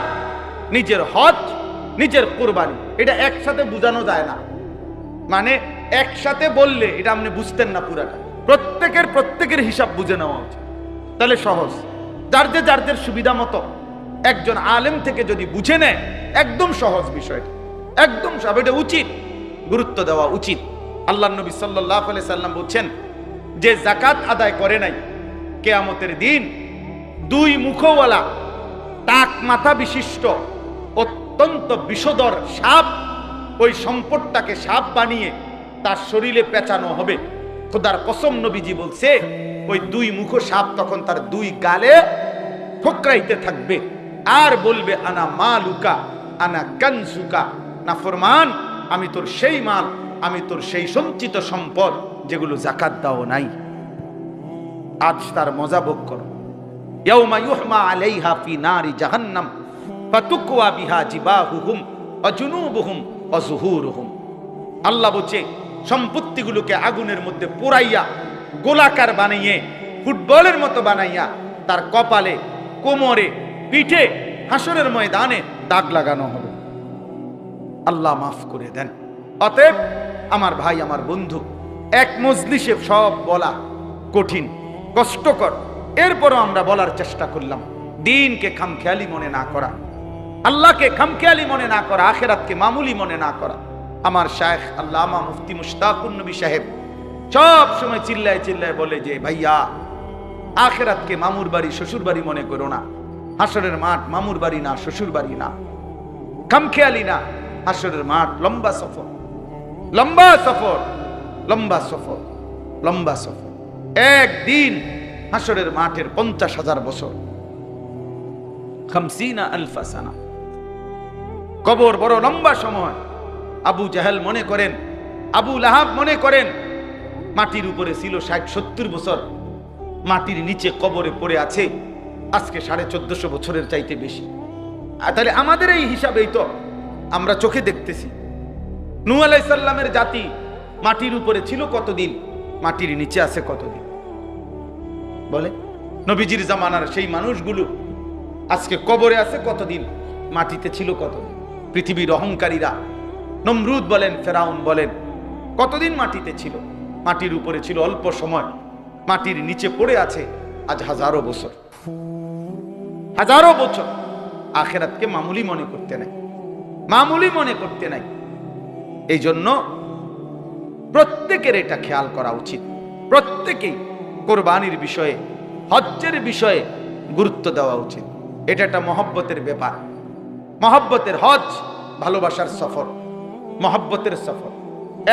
নিজের হজ, নিজের কোরবানি এটা একসাথে বোঝানো যায় না, মানে একসাথে বললে এটা আপনি বুঝতেন না পুরাটা। প্রত্যেকের হিসাব বুঝে নেওয়া উচিত, তাহলে সহজ। যার সুবিধা মতো একজন আলেম থেকে যদি বুঝে নেয় একদম সহজ বিষয়টা, একদম সব, এটা উচিত, গুরুত্ব দেওয়া উচিত। আল্লাহ নবী সাল্লাল্লাহু আলাইহি সাল্লাম বলছেন যে যাকাত আদায় করে নাই, কিয়ামতের দিন দুই মুখওয়ালা টাক মাথা বিশিষ্ট অত্যন্ত বিষধর সাপ ওই সম্পদটাকে সাপ বানিয়ে তার শরীরে পেঁচানো হবে। খোদার কসম, নবীজি বলছে ওই দুই মুখ সাপ তখন তার দুই গালে ঠোকরাইতে থাকবে আর বলবে, আনা মালুকা আনা কানসুকা, নাফরমান, আমি তোর সেই মাল, আমি তোর সেই সঞ্চিত সম্পদ যেগুলো যাকাত দাও নাই। আজ তার মজা ভোগ করো। ইয়াউমা ইউহমা আলাইহা ফি নারি জাহান্নাম ফাতুকওয়া বিহা জিবাহুহুম ওয়া জুনুবুহুম ওয়া যুহুরুহুম। আল্লাহ বলছে সম্পত্তিগুলোকে আগুনের মধ্যে পোড়াইয়া গোলাকার বানাইয়ে ফুটবলের মতো বানাইয়া তার কপালে, কোমরে, পিঠে হাসরের ময়দানে দাগ লাগানো হবে। আল্লাহ মাফ করে দেন। অতএব আমার ভাই, আমার বন্ধু, এক মজলিসে সব বলা কঠিন, কষ্টকর, এরপরও আমরা বলার চেষ্টা করলাম দ্বীনকে খামখেয়ালি মনে না করা, আল্লাহকে খামখেয়ালি মনে না করা, আখিরাতকে মামুলি মনে না করা। আমার শায়েখ আল্লামা মুফতি মুশতাকুন নবী সাহেব সব সময় চিল্লায় চিল্লায় বলে যে ভাইয়া, আখিরাতকে মামুর বাড়ি শ্বশুর বাড়ি মনে করো না, হাসরের মাঠ মামুর বাড়ি না, শ্বশুর বাড়ি না, খামখেয়ালি না, হাসরের মাঠ লম্বা সফর, লম্বা সফর, লম্বা সফর, লম্বা সফর। একদিন হাসরের মাঠের 50,000 বছর, 50,000 সানা। কবর বড় লম্বা সময়। আবু জাহেল মনে করেন, আবু লাহাব মনে করেন মাটির উপরে ছিল 60-70 বছর, মাটির নিচে কবরে পড়ে আছে আজকে 1450 বছরের চাইতে বেশি। তাহলে আমাদের এই হিসাবেই তো আমরা চোখে দেখতেছি। নূহ আলাইহিস সালামের জাতি মাটির উপরে ছিল কতদিন, মাটির নিচে আছে কতদিন বলে? নবীজির জামানার সেই মানুষগুলো আজকে কবরে আছে কতদিন, মাটিতে ছিল কতদিন? পৃথিবীর অহংকারীরা, নমরুদ বলেন, ফেরাউন বলেন, কতদিন মাটিতে ছিল? মাটির উপরে ছিল অল্প সময়, মাটির নিচে পড়ে আছে আজ হাজারো বছর, হাজারো বছর। আখিরাতকে মামুলি মনে করতে নাই, মামুলি মনে করতে নাই। এই জন্য প্রত্যেকের এটা খেয়াল করা উচিত। প্রত্যেকেই কোরবানির বিষয়ে, হজ্জের বিষয়ে গুরুত্ব দেওয়া উচিত। এটা একটা মহব্বতের ব্যাপার। মহব্বতের হজ, ভালোবাসার সফর, মহব্বতের সফর।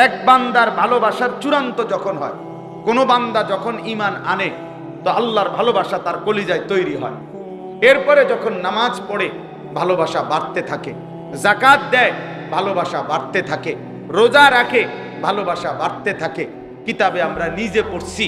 এক বান্দার ভালোবাসার চূড়ান্ত যখন হয়, কোন বান্দা যখন ঈমান আনে তো আল্লাহর ভালোবাসা তার কলিজায় তৈরি হয়। এরপরে যখন নামাজ পড়ে ভালোবাসা বাড়তে থাকে, যাকাত দেয় ভালোবাসা বাড়তে থাকে, রোজা রাখে ভালোবাসা বাড়তে থাকে। কিতাবে আমরা নিজে পড়ছি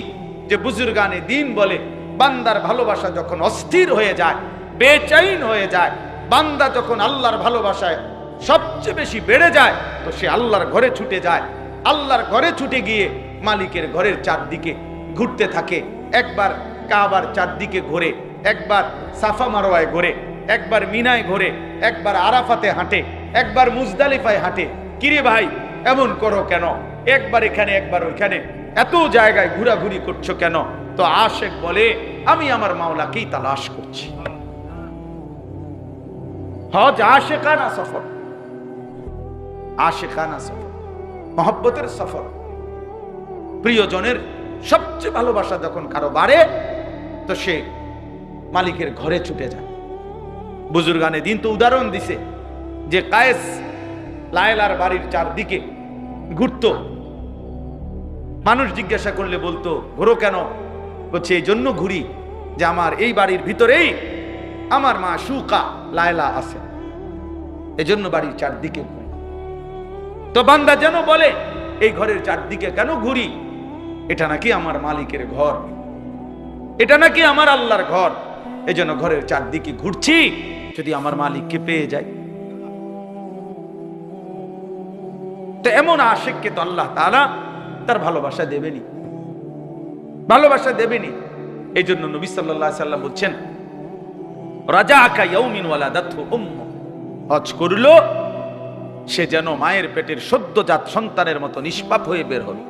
যে বুজুর্গানে দ্বীন বলে, বান্দার ভালোবাসা যখন অস্থির হয়ে যায়, বেচাইন হয়ে যায়, বান্দা যখন আল্লাহর ভালোবাসায় সবচেয়ে বেশি বেড়ে যায় তো সে আল্লাহর ঘরে ছুটে যায়। আল্লাহর ঘরে ছুটে গিয়ে মালিকের ঘরের চারদিকে ঘুরতে থাকে। একবার কাবার চারদিকে ঘোরে, একবার সাফা মারওয়ায় ঘোরে, একবার মিনায় ঘোরে, একবার আরাফাতে হাঁটে, একবার মুজদালিফায় হাঁটে। কিরে ভাই এমন করো কেন? একবার এখানে একবার ওইখানে, এত জায়গায় ঘোরাঘুরি করছো কেন? তো আশেক বলে, আমি আমার মাওলাকেই তালাশ করছি। হজ আশেকানা সফর, আশেকানা সফর, মহব্বতের সফর। প্রিয়জনের সবচেয়ে ভালোবাসা যখন কারো বাড়ে তো সে মালিকের ঘরে ছুটে যায়। বুজুর্গানে দিন তো উদাহরণ দিছে যে কায়েস লায়লার বাড়ির চারদিকে ঘুরতো। মানুষ জিজ্ঞাসা করলে বলতো, ঘোরো কেন? বলছে এই জন্য ঘুরি যে আমার এই বাড়ির ভিতরেই আমার মা শুকা লায়লা আছে, এজন্য বাড়ির চারদিকে ঘুরি। তো বান্দা যেন বলে, এই ঘরের চারদিকে কেন ঘুরি? এটা নাকি আমার মালিকের ঘর, এটা নাকি আমার আল্লাহর ঘর, এজন্য ঘরের চারদিকে ঘুরছি, যদি আমার মালিককে পেয়ে যায়। তো এমন আশিককে তো আল্লাহ তাআলা তার ভালোবাসা দেবেনি, ভালোবাসা দেবেনি। এই জন্য নবী সাল্লাল্লাহু আলাইহি সাল্লাম বলছেন, রাজাকা ইয়াউমিন ওয়ালাদাতহু উম্মু, হজ করলো সে যেন মায়ের পেটের সদ্যজাত সন্তানের মতো নিষ্পাপ হয়ে বের হলো।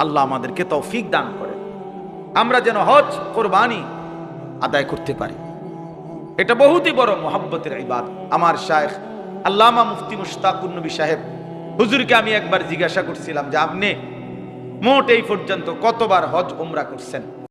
আল্লাহ আমাদেরকে তৌফিক দান করেন, আমরা যেন হজ কোরবানি আদায় করতে পারি। এটা বহুতই বড় মুহাব্বতের ইবাদত। আমার শায়েখ আল্লামা মুফতি মুশতাকুন নবী সাহেব হুজুরকে আমি একবার জিজ্ঞাসা করছিলাম যে আপনি মোট এই পর্যন্ত কতবার হজ উমরা করছেন?